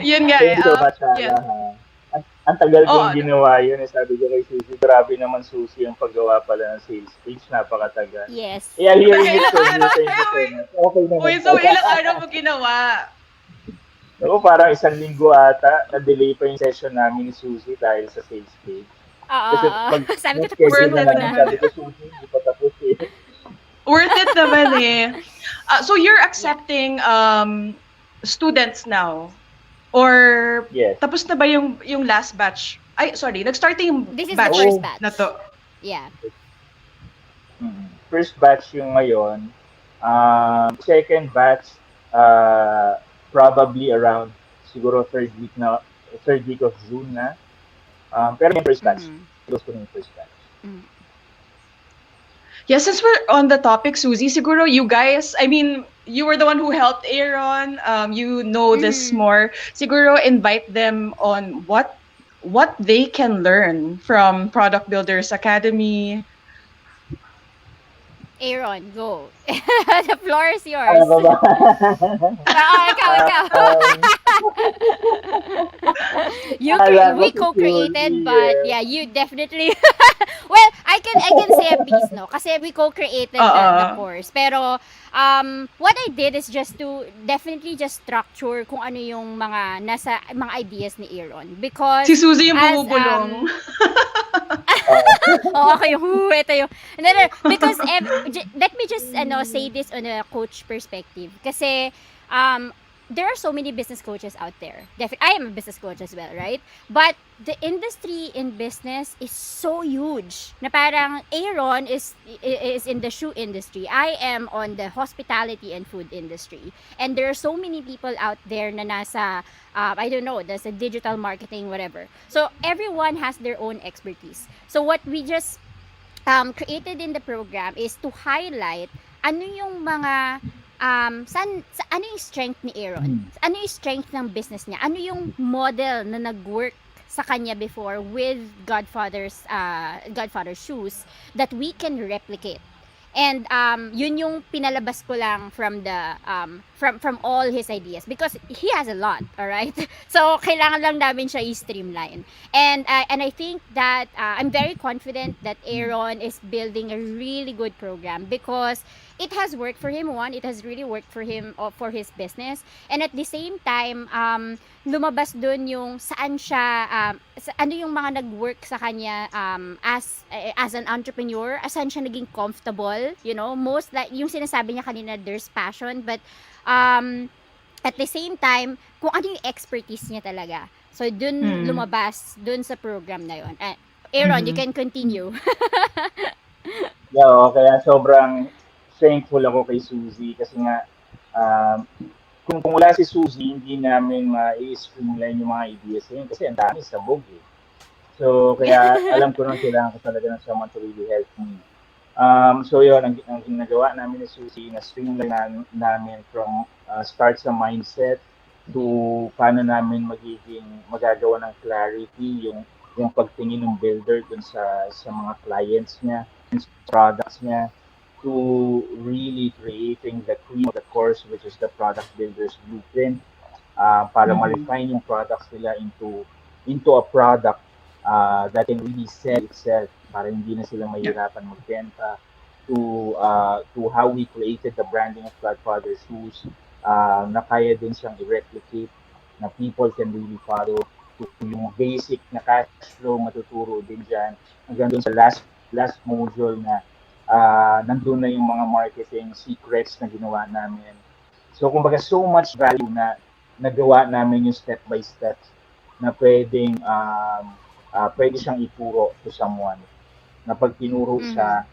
yun nga eh.
Thank you so much,
Yes.
Hala. Ha. Ang tagal
Oh,
kong ginawa yun. Sabi ko kay Susie, grabe naman Susie yung paggawa pala ng sales page. Napakatagal.
Yes.
Yeah, hearing it
nakailang
from you,
araw.
thank you so much. Okay naman
Uy, so
pala.
ilang araw mo ginawa?
Oo, parang 1 linggo ata, na-delay pa yung session namin ni Susie dahil sa sales page.
Oo,
Kasi
oo.
pag
Sabi ko
na-schedule
Worth
tapusin
na
mo
it
namin,
na.
naman.
sabi ko, Susie, hindi pa tapos eh.
Worth it naman eh. So you're
Yeah.
accepting students now? Or
Yes.
tapos na ba yung last batch? Ay, sorry, nag-start na yung
This is the
batch
first
Oh,
na
batch.
to.
Yeah.
first batch yung ngayon. Second batch, uh, probably around siguro third week of June na. Pero yung first batch,
Mm-hmm.
close ko na yung first batch.
Mm-hmm.
Yeah, since we're on the topic, Susie, siguro you guys, I mean, you were the one who helped Aaron. You know this
Mm-hmm.
more. Siguro invite them on what they can learn from Product Builders Academy.
Aaron, go. The floor is
Ano
yours.
ba ba?
Oo, ikaw.
um, Kala ko
We
si
co-created,
Suzy,
but
eh.
yeah, you definitely. Well, I can say a piece, no, kasi we co-created the
Uh-uh.
course. Pero what I did is just to definitely just structure kung ano yung mga ideas ni Aaron,
Si
because
Susie yung
as
bumubulong.
oh, okay, ito yung, no, because let me just say this on a coach perspective. Kasi, there are so many business coaches out there. I am a business coach as well, right? But the industry in business is so huge. Na parang Aaron is in the shoe industry. I am on the hospitality and food industry. And there are so many people out there na nasa, I don't know, there's a digital marketing, whatever. So everyone has their own expertise. So what we just created in the program is to highlight ano yung mga ano yung strength ni Aaron? Ano yung strength ng business niya? Ano yung model na nag-work sa kanya before with Godfather Shoes that we can replicate? And yun yung pinalabas ko lang from the from all his ideas, because he has a lot, all right? So kailangan lang namin siya i-streamline. And I think that I'm very confident that Aaron is building a really good program, because it has worked for him. One, it has really worked for him, for his business. And at the same time, lumabas dun yung saan siya, ano yung mga nag-work sa kanya as an entrepreneur, saan siya naging comfortable, you know, most like yung sinasabi niya kanina, there's passion, but at the same time, kung ano yung expertise niya talaga. So dun lumabas dun sa program na yun. Aaron, you can continue.
Yeah, kaya sobrang thankful ako kay Suzy kasi nga kung wala si Suzy, hindi namin ma-streamline yung mga ideas niya kasi ang dami sabog eh. So, kaya alam ko nang kailangan ko talaga ng someone to really help me. So yun, ang ginagawa namin ni Suzy, na streamline namin from start sa mindset to paano namin magagawa ng clarity yung pagtingin ng builder dun sa mga clients niya, products niya, to really creating the cream of the course, which is the product builder's blueprint, para ma-refine yung products nila into a product that can really sell itself, para hindi na sila mahirapan magbenta, to how we created the branding of Godfather Shoes, na kaya din siyang i-replicate, na people can really follow, to yung basic na cash flow matuturo din dyan, hanggang dun sa last module na nandun na yung mga marketing secrets na ginawa namin. So, kumbaga, so much value na nagawa namin yung step by step na pwede siyang ituro to someone. Na pag tinuro siya,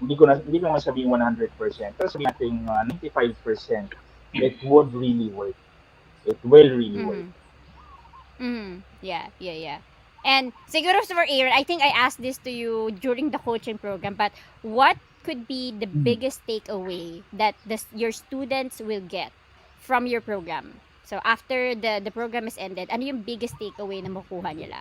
hindi ko naman sabihin 100%, pero sabihin natin 95%, it would really work. It will really work.
Yeah. And siguro for Aaron, I think I asked this to you during the coaching program, but what could be the biggest takeaway that your students will get from your program? So after the program is ended, ano yung biggest takeaway na makuha nila?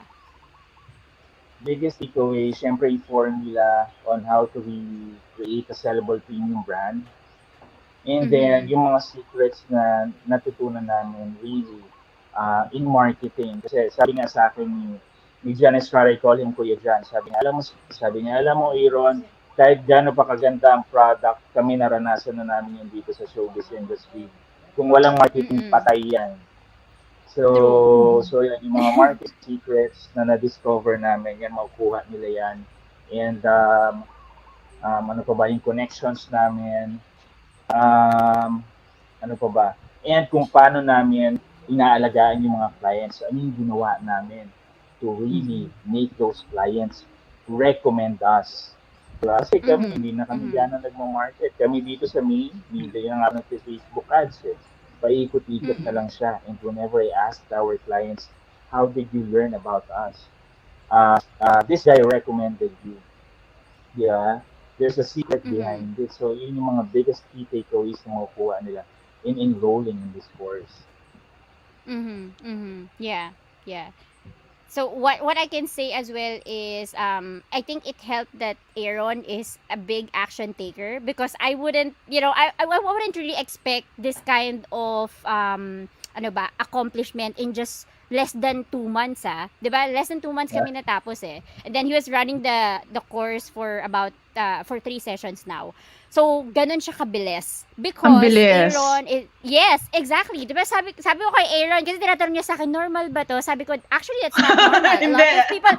Biggest takeaway, syempre inform nila on how to really create a sellable premium brand. And then,
Mhm.
yung mga secrets na natutunan namin really in marketing. Kasi sabi nga sa akin ni John Estrada, I call him Kuya John, sabi niya, alam mo, Aaron, kahit gaano pa kaganda ang product, kami naranasan na namin yun dito sa showbiz industry. Kung walang marketing,
Mm.
patay yan.
True.
So yan, yung mga market secrets na na-discover namin, yan, makukuha nila yan. And ano pa ba, yung connections namin, um, ano pa ba, and kung paano namin inaalagaan yung mga clients, ano yung ginawa namin to really make those clients recommend us. Diba? Kasi kami,
Mhm.
hindi na kami
Mhm.
gano'n nagmamarket. Kami dito sa main media, yung nga Facebook ads eh. Paikot-ikot na
Mm.
lang siya. And whenever I asked our clients, how did you learn about us? This guy recommended you. Yeah, there's a secret
Mhm.
behind it. So, yun yung mga biggest key takeaways na makukuha nila in enrolling in this course.
Mhm. Mhm. Yeah. Yeah. So what I can say as well is I think it helped that Aaron is a big action taker because I wouldn't, I wouldn't really expect this kind of ano ba accomplishment in just less than 2 months, 'di ba? Less than 2 months
Yeah.
kami natapos eh. And then he was running the course for about for 3 sessions now. So, ganun siya kabilis.
Ang
Because
bilis.
Aaron is, yes, exactly. Diba sabi ko kay Aaron, kasi tinatanong niya sa akin, normal ba to? Sabi ko, actually, it's not normal. A
Hindi.
lot of people,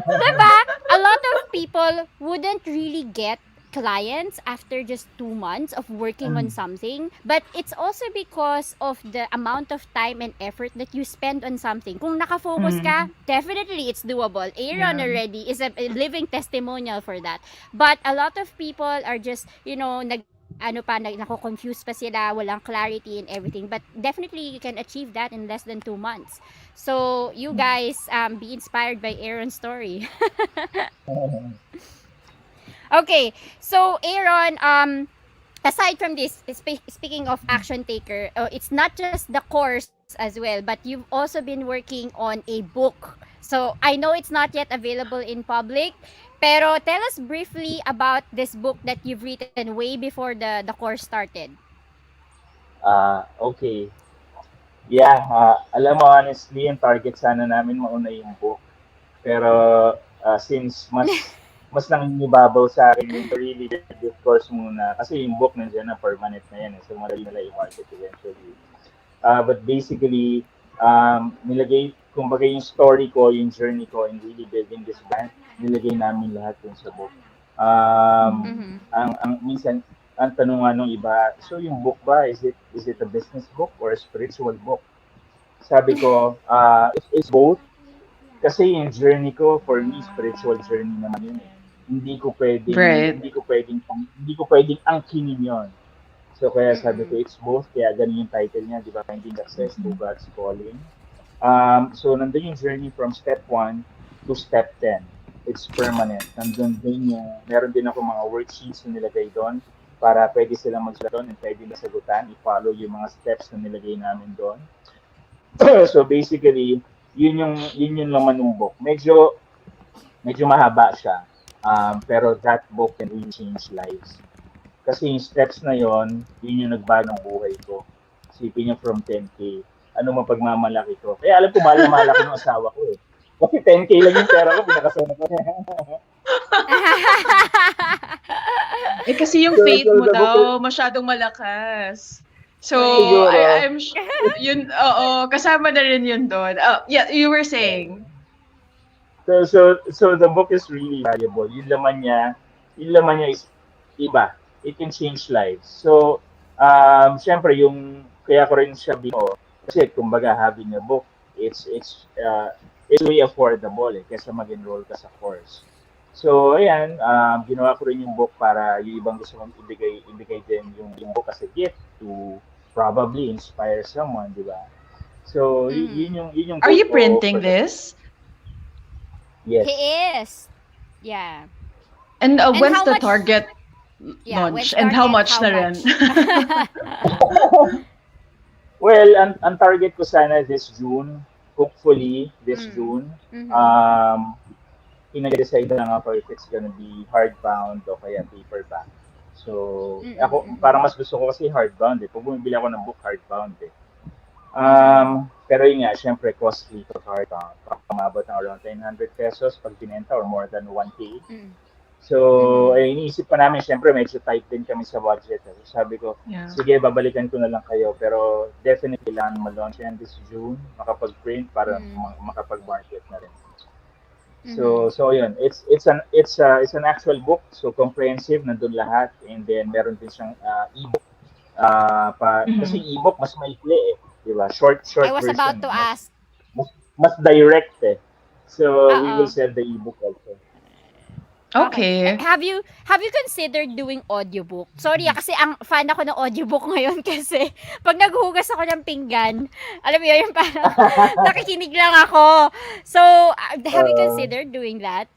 diba? A lot of people wouldn't really get clients after just 2 months of working on something. But it's also because of the amount of time and effort that you spend on something. Kung nakafocus ka,
Mm.
definitely it's doable. Aaron
Yeah.
already is a living testimonial for that. But a lot of people are just, nako-confuse pa sila, walang clarity and everything. But definitely you can achieve that in less than 2 months. So you guys be inspired by Aaron's story. Okay, so Aaron, aside from this, speaking of action taker, it's not just the course as well, but you've also been working on a book. So I know it's not yet available in public, pero tell us briefly about this book that you've written way before the course started.
Okay. Yeah, alam mo, honestly, yung target sana namin mauna yung book. Pero since mas nangingibabaw sa akin yung really the course muna. Kasi yung book nandiyan na permanent na yan. So, madali nila i-market eventually. But basically, kumbaga yung story ko, yung journey ko in really building this brand, nilagay namin lahat dun sa book.
Mm-hmm.
Minsan, ang tanong nga nung iba, so yung book ba, is it a business book or a spiritual book? Sabi ko, it's both. Kasi yung journey ko, for me, spiritual journey naman yun eh. Hindi ko pwedeng,
Right.
hindi ko pwedeng, hindi ko pwedeng angkinin yon. So kaya sabi ko,
Mm-mm.
it's both. Kaya ganun yung title niya, di ba? Finding Success to God's Calling. So nandun yung journey from step 1 to step 10. It's permanent. Nandun din yung, meron din ako mga worksheets na nilagay doon para pwede silang magsulat doon and pwede nasagutan, i-follow yung mga steps na nilagay namin doon. So basically, yun yung laman ng book. Medyo mahaba siya. Pero that book can really change lives. Kasi yung steps na yun yung nagbago ng buhay ko. Isipin niyo from 10K. Ano mapagmamalaki ko. Kaya alam ko, mahal na mahal ako ng asawa ko eh. Kasi 10K lang yung pera ko, pinakasama ko.
Eh kasi yung faith
So
mo
the book is,
daw masyadong malakas. So,
Wait.
siguro,
I'm yun, oo, kasama na rin yun doon. Yeah, you were saying.
so the book is really valuable. Yung laman niya is iba. It can change lives. So, syempre kaya ko rin siya bino kasi kumbaga having a book, it's way affordable kaysa mag-enroll ka sa course. So, ayan, ginawa ko rin yung book para yung ibang gusto mong ibigay din yung book as a gift to probably inspire someone, di ba? So,
Mm-hmm.
yun yung
Are
goal
you
ko
printing
for the book.
this?
He
Yes.
is. Yeah.
And
And
when's
how
the
much?
target
Yeah. When
launch? And how
started?
much
How
na rin?
much?
Well, ang target ko sana this June, hopefully this
Mm.
June.
Mm-hmm.
Um, Pinag-decide na nga ako if it's gonna be hardbound o kaya paperback. So, ako,
Mm-mm.
parang mas gusto ko kasi hardbound eh. Pag bumibili ako ng book, hardbound eh.
Mm-mm.
Pero yun nga, syempre costly to hardbound. Baka umabot ng around 1000 pesos pag binenta or more than 1K.
Mm.
So,
Mhm.
iniisip pa namin, syempre medyo tight din kami sa budget. So, sabi ko,
Yeah.
sige, babalikan ko na lang kayo. Pero definitely kailangan ma-launch yan this June, makapag-print para
Mm.
makapag-market na rin.
Mhm.
So yun, it's an actual book, so comprehensive, nandun lahat, and then meron din siyang ebook. Kasi
Mhm.
ebook mas maikli eh, di ba?
I
Short
was
version
about
eh,
to
mas
ask.
mas mas direct eh. So we will
Oo.
sell the ebook also.
Okay.
Okay.
Have you considered doing audiobook? Sorry kasi ang fan ako ng audiobook ngayon kasi pag naghuhugas ako ng pinggan, alam mo yun, yung parang nakikinig lang ako. So, have you
uh,
considered doing that?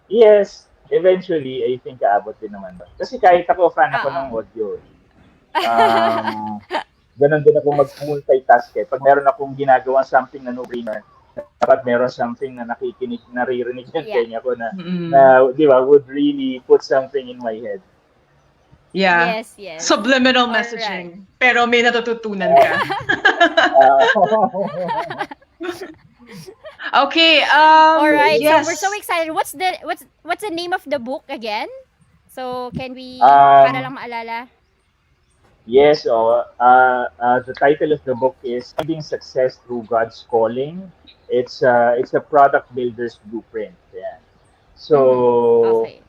yes, eventually I think aabot din naman ba. Kasi kahit ako fan ako
Oo.
ng audio. Eh. Um, Ganun din ako mag-multitask eh. Pag meron akong ginagawa something na no-brainer, dapat meron something na nakikinig, naririnig yung
Yeah.
tenga ko
Mm.
di ba, would really put something in my head.
Yeah.
Yes, yes.
Subliminal
All right.
messaging. Pero may natututunan
Uh,
ka.
uh,
Okay,
All right. So we're so
yes.
excited. What's the name of the book again? So can we para
um,
lang maalala?
yes, the title of the book is Finding Success Through God's Calling. It's a product builder's blueprint. Yeah.
Mhm.
So,
Okay.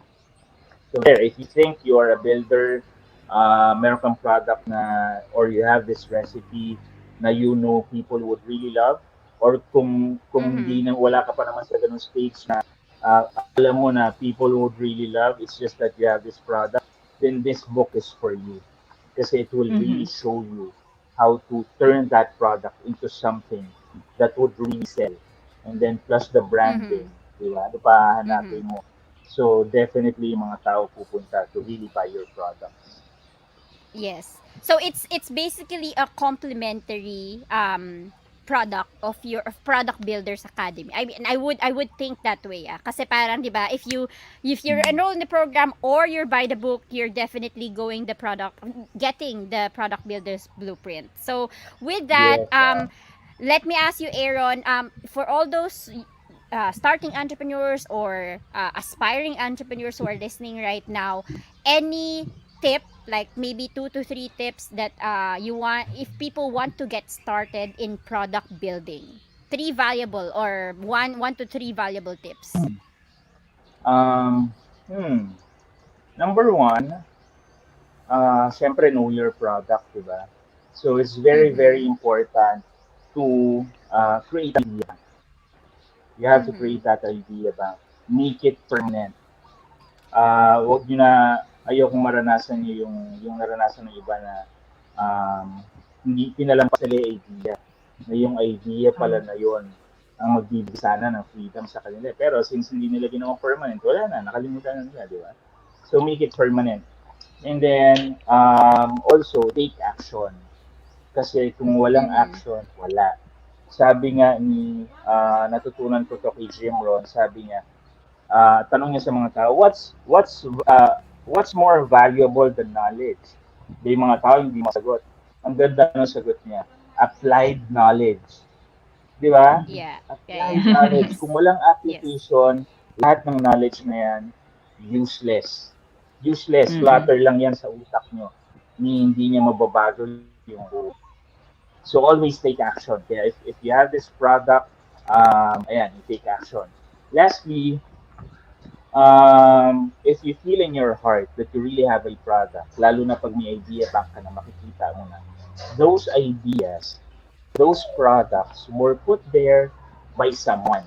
So there, if you think you are a builder, meron kang product or you have this recipe na people would really love, or kung
Mhm.
hindi wala ka pa naman sa ganung stage na alam mo na people would really love, it's just that you have this product, then this book is for you. Kasi it will really
Mhm.
show you how to turn that product into something that would really sell. And then plus the branding,
Mhm.
di ba? Ano pa
Mhm.
hahanapin mo? So definitely yung mga tao pupunta to really buy your products.
Yes. So it's basically a complementary product of Product Builders Academy. I mean, I would think that way. Kasi parang 'di ba, if you're
Mm.
enrolled in the program or you're by the book, you're definitely getting the Product Builders blueprint. So with that,
Yes.
let me ask you, Aaron, for all those starting entrepreneurs or aspiring entrepreneurs who are listening right now, any tip, like maybe 2 to 3 tips that you want, if people want to get started in product building, three valuable or one to three valuable tips.
Um, hmm. Number one, syempre know your product, di ba? So it's very, very
Mm-hmm.
important to create an idea. You have to
Mm-hmm.
create that idea ba? Make it permanent. Wag nyo na, ayokong maranasan nyo yung naranasan ng iba na um, hindi pinalampas nila yung idea. Na yung idea pala
Mm.
na yon ang magbibigay sana ng freedom sa kanila. Pero since hindi nila ginawa permanent, wala na, nakalimutan na nila, di ba? So make it permanent. And then, also, take action. Kasi kung walang
Mm-hmm.
action, wala. Sabi nga natutunan ko to kay Jim Rohn, sabi niya, tanong niya sa mga tao, what's more valuable than knowledge? Yung mga tao hindi masagot. Ang ganda ng sagot niya, applied knowledge. Di ba?
Yeah. Yeah.
Applied
Yeah.
knowledge.
Yes.
Kung walang
Yes.
application, lahat ng knowledge na yan, useless. Useless.
Mm-mm.
Clutter lang yan sa utak nyo. Hindi niya mababago yung buhay. So always take action. Kaya if you have this product, ayan, you take action. Lastly, if you feel in your heart that you really have a product, lalo na pag may idea bank ka na makikita mo na, those ideas, those products were put there by someone.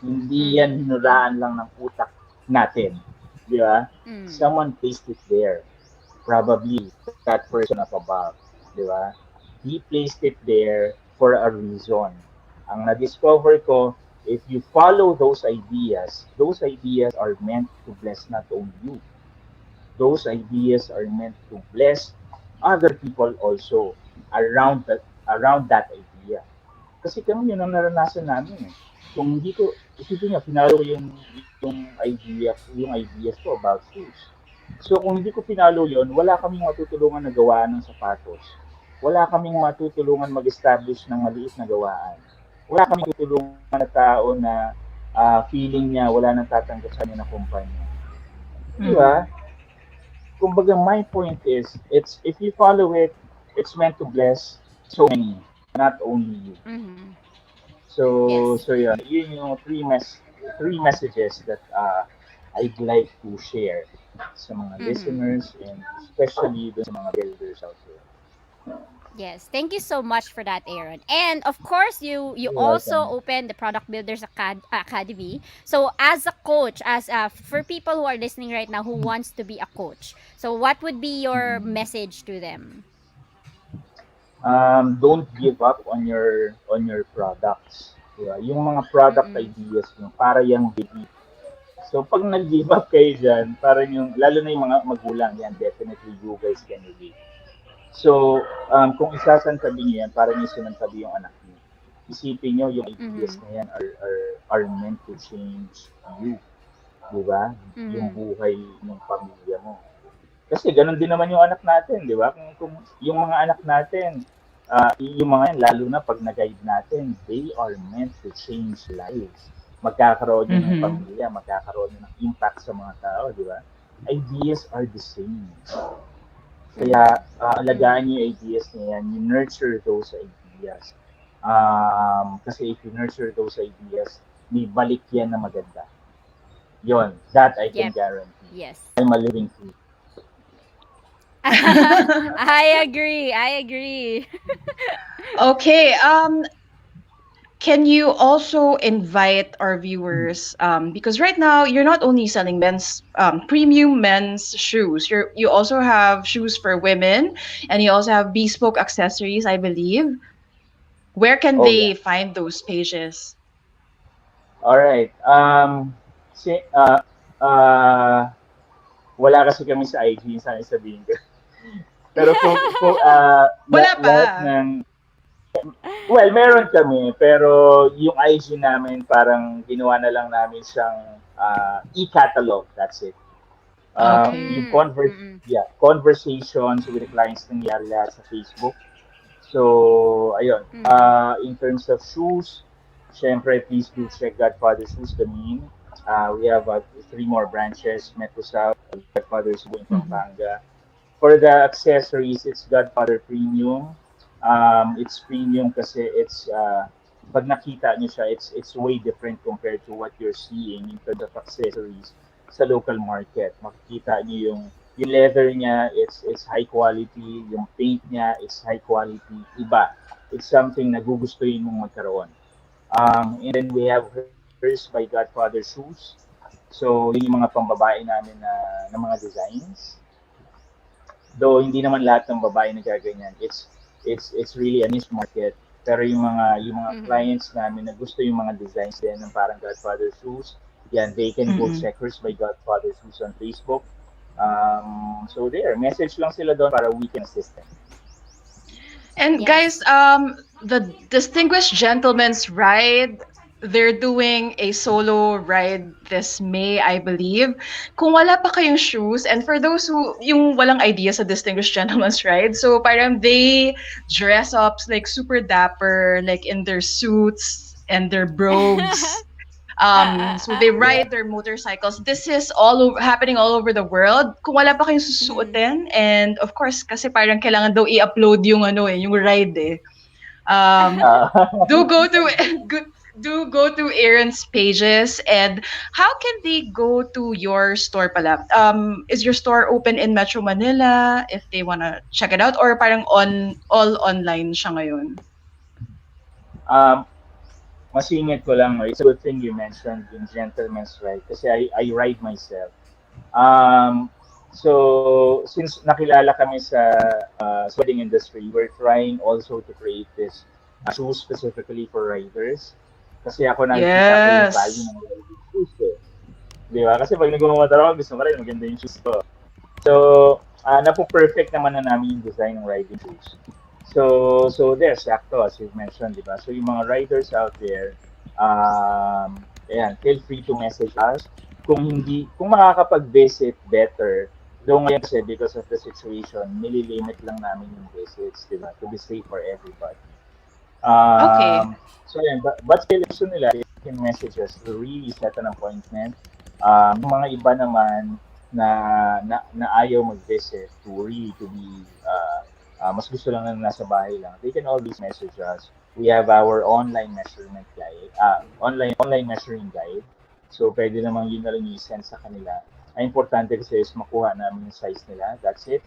Hindi yan
Mm-hmm.
hinulaan lang ng utak natin. Di ba?
Mm.
Someone placed it there. Probably that person up above. Di ba? He placed it there for a reason. Ang na-discover ko, if you follow those ideas are meant to bless not only you. Those ideas are meant to bless other people also around that idea. Kasi kami yun ang naranasan namin eh. Kung hindi ko, isipin niya, pinalo ko yung ideas ko about shoes. So kung hindi ko pinalo yon, wala kaming matutulungan na gawaan ng sapatos. Wala kaming matutulungan mag-establish ng maliit na gawaan. Wala kaming tutulungan na tao na feeling niya wala nang tatanggap sa kanya na kumpanya. Di ba? Kumbaga, my point is, it's if you follow it, it's meant to bless so many, not only you.
Mm-hmm.
So,
Yes.
so yun yung three messages that I'd like to share sa mga
Mm-hmm.
listeners and especially dun sa mga builders out there.
Yes, thank you so much for that, Aaron. And of course, you
You're
also
welcome.
opened the Product Builders Academy. So as a coach, as for people who are listening right now who wants to be a coach, so what would be your message to them?
Don't give up on your products. Diba? Yung mga product
Mm-mm.
ideas yung para yung baby. So pag nag-give up kayo dyan, parang yung, lalo na yung mga magulang yan, definitely you guys can relate. So, kung isasantabi niyo yan, parang yung sinantabi yung anak niyo. Isipin niyo yung ideas
Mm-hmm.
na yan are meant to change you. Di ba? Yung
Mm-hmm.
buhay ng pamilya mo. Kasi ganun din naman yung anak natin, di ba? Kung yung mga anak natin, yung mga yan, lalo na pag nag-guide natin, they are meant to change lives. Magkakaroon yun ng pamilya, magkakaroon yun ng impact sa mga tao, di ba? Ideas are the same. Kaya alagaan niyo yung ideas niya yan, you nurture those ideas. Kasi if you nurture those ideas, may balik yan na maganda. Yon, that I can
Yep.
guarantee.
Yes.
I'm a living proof.
I agree. I agree.
Okay. Can you also invite our viewers? Because right now you're not only selling men's premium men's shoes. You also have shoes for women, and you also have bespoke accessories, I believe. Where can
Oh yeah.
they find those pages?
All right. Si, wala kasi kami sa IG, sana sabihin ko. Pero kung
Wala pa.
lahat ng well, meron kami, pero yung IG namin parang ginawa na lang namin siyang e-catalog, that's it.
Okay.
Yung
Mm-mm.
conversations with the clients nangyari lahat sa Facebook. So, ayun. In terms of shoes, syempre, please do check Godfather Shoes, the meme. We have 3 more branches, Metro South, Godfather Shoes in Pampanga. For the accessories, it's Godfather Premium. It's premium kasi it's pag nakita niyo siya, it's way different compared to what you're seeing in terms of accessories sa local market. Makikita niyo yung leather niya, it's high quality, yung paint niya, it's high quality, iba. It's something na gugustuhin mong magkaroon. And then we have Hers by Godfather Shoes. So, yun yung mga pambabae namin na mga designs. Though hindi naman lahat ng babae na gaganyan. It's really a niche market. Pero yung mga clients namin na gusto yung mga designs din ng parang Godfather Shoes, yan, they can go check Hers by Godfather Shoes on Facebook. So there, message lang sila doon para we can assist them.
And
Yes.
guys, the Distinguished Gentleman's Ride, they're doing a solo ride this May, I believe. Kung wala pa kayong shoes, and for those who, yung walang idea sa Distinguished Gentleman's Ride, so parang they dress up like super dapper, like in their suits and their brogues. So they ride their motorcycles. This is happening all over the world. Kung wala pa kayong susuotin, and of course, kasi parang kailangan daw i-upload yung yung ride eh. Do go to Aaron's pages, and how can they go to your store pala? Is your store open in Metro Manila if they wanna check it out, or parang all online siya ngayon?
Masingit ko lang, it's a good thing you mentioned yung gentleman's ride kasi I ride myself. So, since nakilala kami sa wedding industry, we're trying also to create this shoes specifically for riders. Kasi ako nakikita ko yung value ng riding shoes eh. Di ba? Kasi pag nagmamotor ako, gusto ko rin maganda yung shoes ko. So, napo-perfect naman na namin yung design ng riding shoes. So there, sakto, as you've mentioned, di ba? So yung mga riders out there, ayan, feel free to message us. Kung makakapag-visit, better. Though ngayon kasi because of the situation, nililimit lang namin yung visits, di ba? To be safe for everybody.
Okay.
So yeah, but still, gusto nila, they can message us to really set an appointment. Yung mga iba naman na ayaw mag-visit to really to be, mas gusto lang na nasa bahay lang, they can always message us. We have our online measurement guide, online measuring guide. So pwede naman yun na lang i-send sa kanila. Ang importante kasi is makuha namin yung size nila. That's it.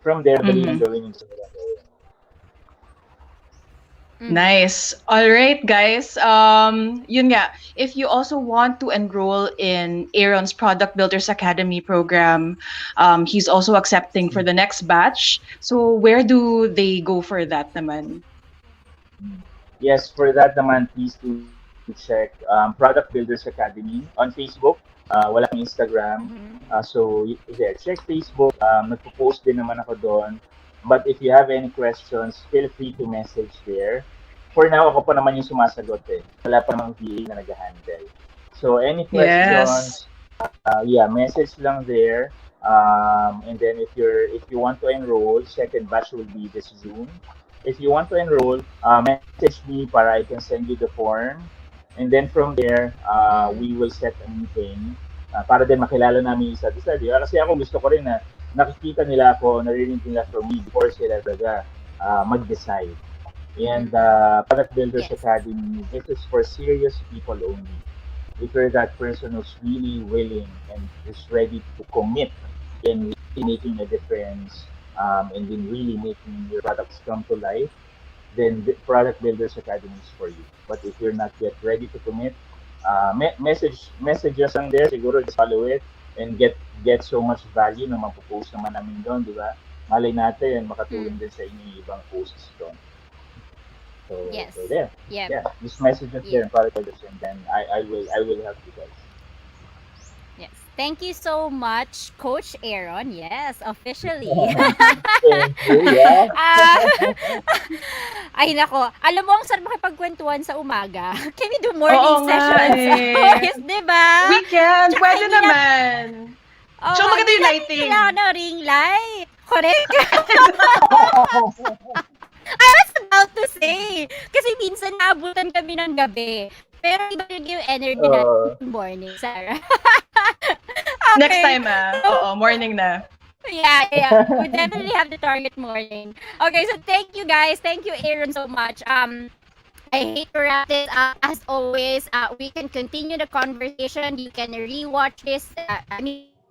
From there, dali nang
Mm-hmm.
gawin yung gusto nila gawin.
Nice. All right, guys. Yun nga. If you also want to enroll in Aaron's Product Builders Academy program, he's also accepting for the next batch. So where do they go for that naman?
Yes, for that naman, please do check Product Builders Academy on Facebook. Walang Instagram. So, yeah, check Facebook. Nagpo-post din naman ako doon. But if you have any questions, feel free to message there. For now, ako pa naman yung sumasagot eh. Wala pa namang VA na nag-handle. So, any questions, yeah, message lang there. And then if you want to enroll, second batch will be this June. If you want to enroll, message me para I can send you the form. And then from there, we will set a meeting para din makilala namin isa't isa. Diba? Kasi ako gusto ko rin na nakikita nila ako, naririnig nila from me before sila talaga mag-decide. And Product Builders Academy, this is for serious people only. If you're that person who's really willing and is ready to commit in making a difference and in really making your products come to life, then the Product Builders Academy is for you. But if you're not yet ready to commit, message us lang there, siguro just follow it and get so much value na mapopost naman namin doon, di ba? Malay natin, makatulong din sa inyo yung ibang posts doon. So,
Yes.
so there.
Yep.
Yeah, just message us there and Product Builders and then I will help you guys.
Yes. Thank you so much, Coach Aaron. Yes, officially.
Thank you, yeah.
Ay, nako. Alam mo, ang sarap makipagkwentuhan sa umaga. Can we do morning
Oo nga
sessions?
eh.
Always, di ba?
Weekend,
Tsaka
pwede
hindi na-
naman.
Oh,
So, maganda yung
hindi
lighting.
kailangan ng ring light. Correct? I was about to say. Kasi minsan naabutan kami ng gabi. Pero iba yung energy natin morning, Sarah. Okay.
Next time oo, morning na.
Yeah. We definitely have the target morning. Okay, so thank you guys. Thank you, Aaron, so much. I hate to wrap this up. As always, we can continue the conversation. You can rewatch this.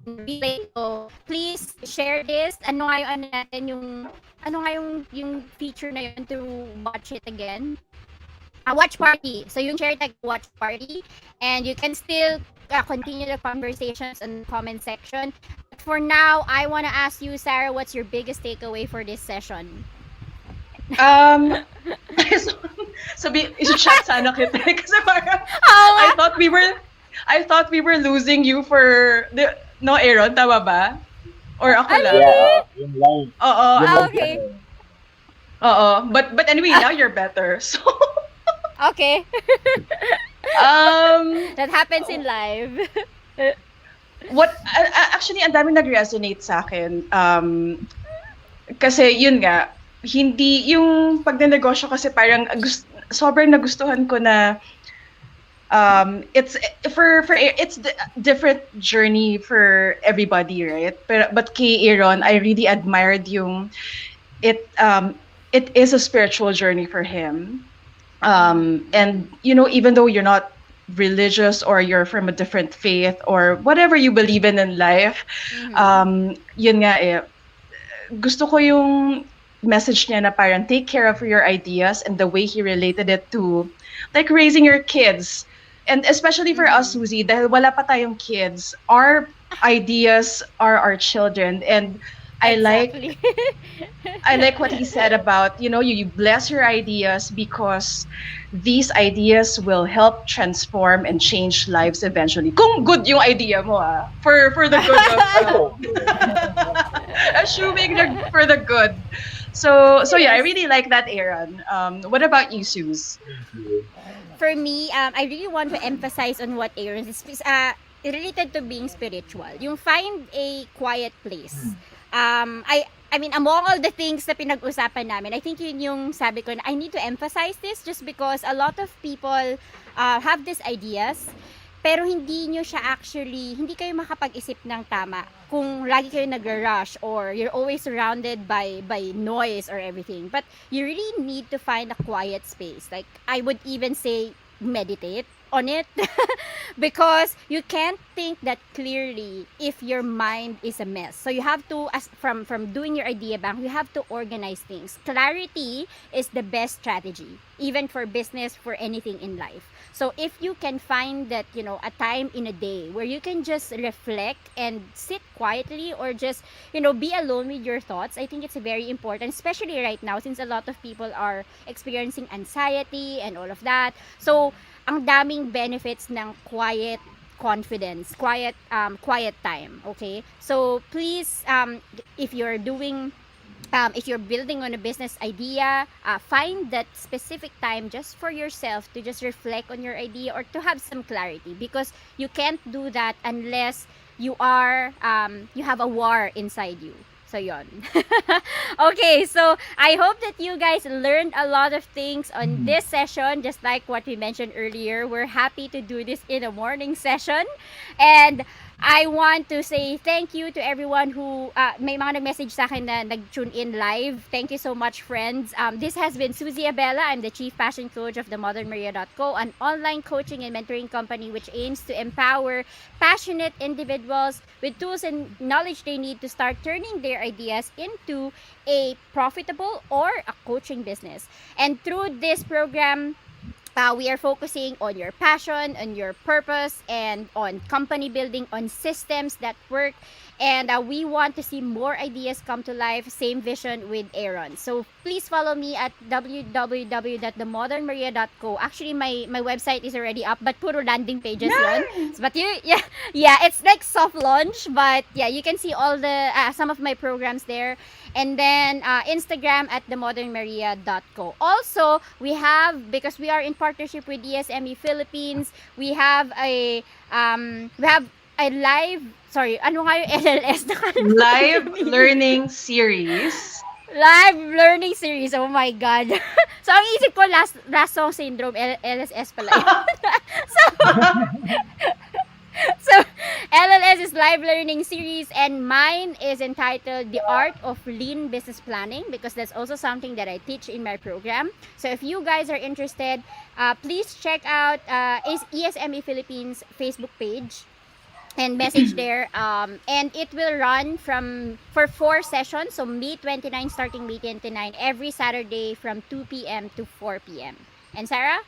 Replay. So, please share this. Ano nga yung natin yung feature na yun to watch it again? Watch party. So, yung share tag watch party. And you can still continue the conversations in the comment section. But for now, I want to ask you, Sarah, what's your biggest takeaway for this session?
I-shot sana kita kasi parang I thought we were losing you for no, Aaron, tama ba? Or ako lang?
Yeah, yung live.
Oo.
Okay.
Oo. But anyway, now you're better. So
Okay. That happens in live.
Actually, ang daming nag-resonate sa akin. Kasi yun nga, hindi yung pagnenegosyo kasi parang sobrang nagustuhan ko na it's different journey for everybody, right? But kay Aaron, I really admired yung it is a spiritual journey for him. And even though you're not religious or you're from a different faith or whatever you believe in life, yun nga gusto ko yung message niya na parang take care of your ideas and the way he related it to like raising your kids. And especially for us, Suzy, dahil wala pa tayong kids, our ideas are our children. And I like what he said about, you bless your ideas because these ideas will help transform and change lives eventually. Kung good yung idea mo, for the good of assuming for the good. So yeah, I really like that, Aaron. What about you, Suze?
For me, I really want to emphasize on what Aaron is. related to being spiritual. Yung find a quiet place.
Mm.
I mean, among all the things na pinag-usapan namin, I think yun yung sabi ko na I need to emphasize this just because a lot of people have these ideas, pero hindi nyo siya actually, hindi kayo makapag-isip ng tama kung lagi kayo nag-rush or you're always surrounded by noise or everything. But you really need to find a quiet space. Like, I would even say meditate on it because you can't think that clearly if your mind is a mess. So you have to, as from doing your idea bank, you have to organize things. Clarity is the best strategy, even for business, for anything in life. So if you can find that, a time in a day where you can just reflect and sit quietly or just, be alone with your thoughts, I think it's very important, especially right now since a lot of people are experiencing anxiety and all of that. So ang daming benefits ng quiet confidence, quiet time, okay? So please, if you're doing if you're building on a business idea, find that specific time just for yourself to just reflect on your idea or to have some clarity, because you can't do that unless you have a war inside you. So yon. Okay, so I hope that you guys learned a lot of things on this session. Just like what we mentioned earlier, we're happy to do this in a morning session. And I want to say thank you to everyone who may mga nag-message sa akin na nag-tune in live. Thank you so much, friends. This has been Susie Abella. I'm the Chief Fashion Coach of themodernmaria.co, an online coaching and mentoring company which aims to empower passionate individuals with tools and knowledge they need to start turning their ideas into a profitable or a coaching business. And through this program, we are focusing on your passion, on your purpose, and on company building, on systems that work. And we want to see more ideas come to life. Same vision with Aaron. So please follow me at www.themodernmaria.co. Actually, my website is already up, but puro landing pages yon. But it's like soft launch. But yeah, you can see all the some of my programs there. And then Instagram at themodernmaria.co. Also, we have, because we are in partnership with ESME Philippines, we have a live, sorry, ano nga yung LLS?
Live learning series.
Live learning series. Oh my God. So, ang isip ko, last song syndrome, LSS pala yun. So, LLS is live learning series, and mine is entitled The Art of Lean Business Planning, because that's also something that I teach in my program. So if you guys are interested, please check out ESME Philippines Facebook page and message there, and it will run for 4 sessions, so May 29 starting May 29 every Saturday from 2 p.m. to 4 p.m. And Sarah?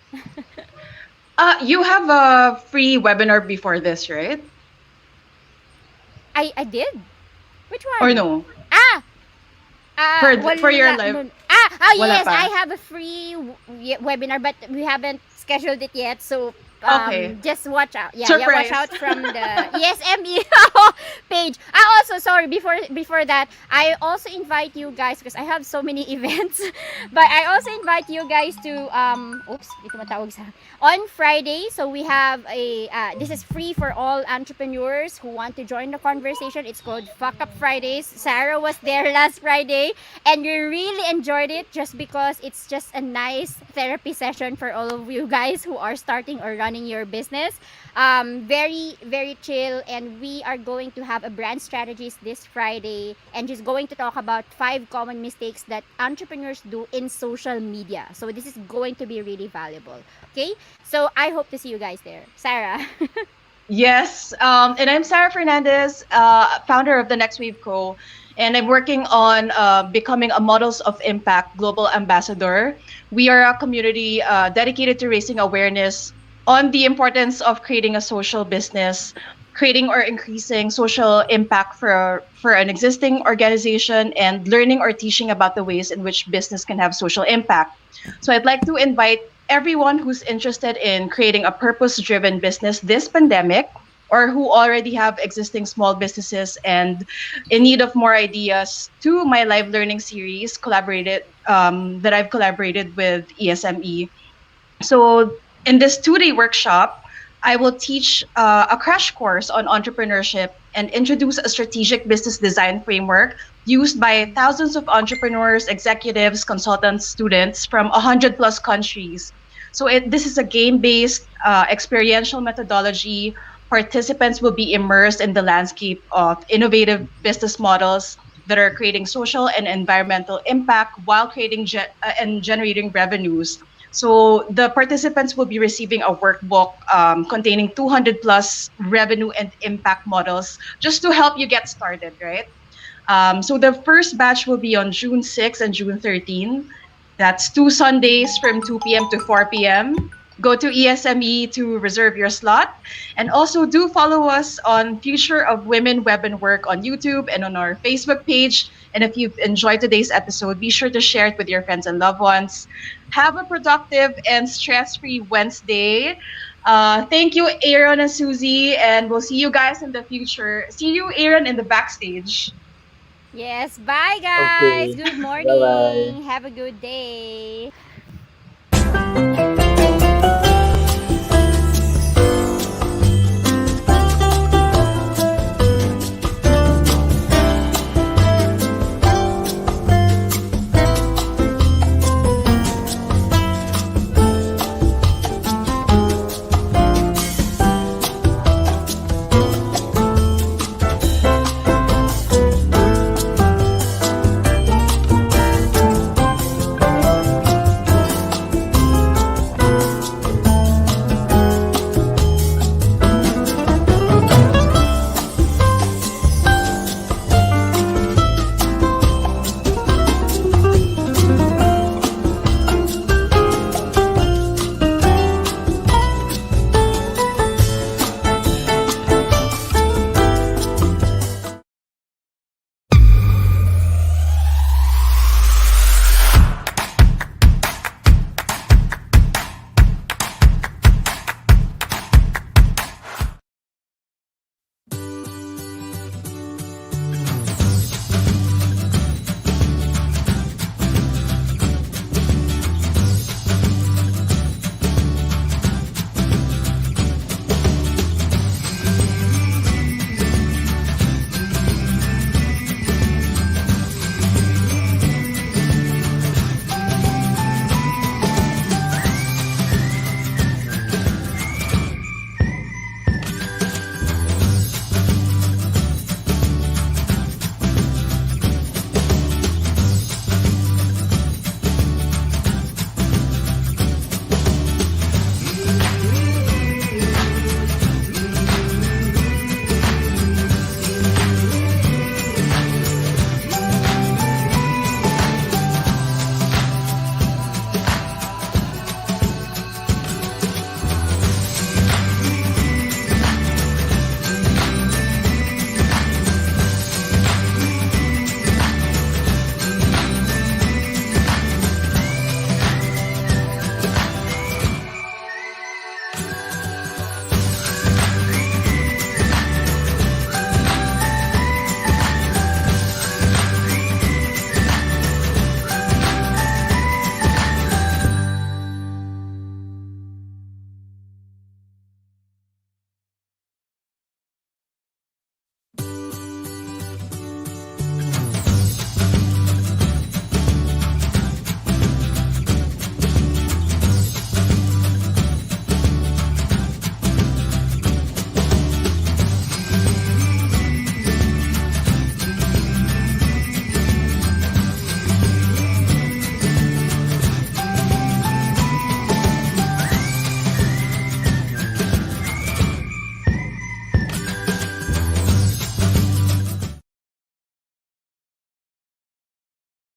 You have a free webinar before this, right?
I did? Which one?
Or no? For your live.
Yes,
pa.
I have a free webinar, but we haven't scheduled it yet, so
Okay.
just watch out. Yeah,
Surprise.
watch out from the ESME page. Also, sorry, before that, I also invite you guys, because I have so many events, but I also invite you guys to dito matawag sa on Friday. So we have this is free for all entrepreneurs who want to join the conversation. It's called Fuck Up Fridays. Sarah was there last Friday, and we really enjoyed it just because it's just a nice therapy session for all of you guys who are starting or running your business. Very, very chill, and we are going to have a brand strategies this Friday, and just going to talk about 5 common mistakes that entrepreneurs do in social media. So this is going to be really valuable. Okay, so I hope to see you guys there. Sarah.
Yes, and I'm Sarah Fernandez, founder of the Next Wave Co. And I'm working on becoming a Models of Impact Global Ambassador. We are a community dedicated to raising awareness on the importance of creating a social business, creating or increasing social impact for an existing organization, and learning or teaching about the ways in which business can have social impact. So I'd like to invite everyone who's interested in creating a purpose-driven business this pandemic, or who already have existing small businesses and in need of more ideas, to my live learning series that I've collaborated with ESME. So in this 2-day workshop, I will teach a crash course on entrepreneurship and introduce a strategic business design framework used by thousands of entrepreneurs, executives, consultants, students from 100 plus countries. So this is a game-based experiential methodology. Participants will be immersed in the landscape of innovative business models that are creating social and environmental impact while creating and generating revenues. So the participants will be receiving a workbook containing 200 plus revenue and impact models just to help you get started, right? So the first batch will be on June 6 and June 13. That's 2 Sundays from 2 p.m. to 4 p.m. Go to ESME to reserve your slot. And also do follow us on Future of Women Web and Work on YouTube and on our Facebook page. And if you've enjoyed today's episode, be sure to share it with your friends and loved ones. Have a productive and stress-free Wednesday. Thank you, Aaron and Susie, and we'll see you guys in the future. See you, Aaron, in the backstage.
Yes, bye guys.
Okay.
Good
Bye-bye.
morning. Have a good day.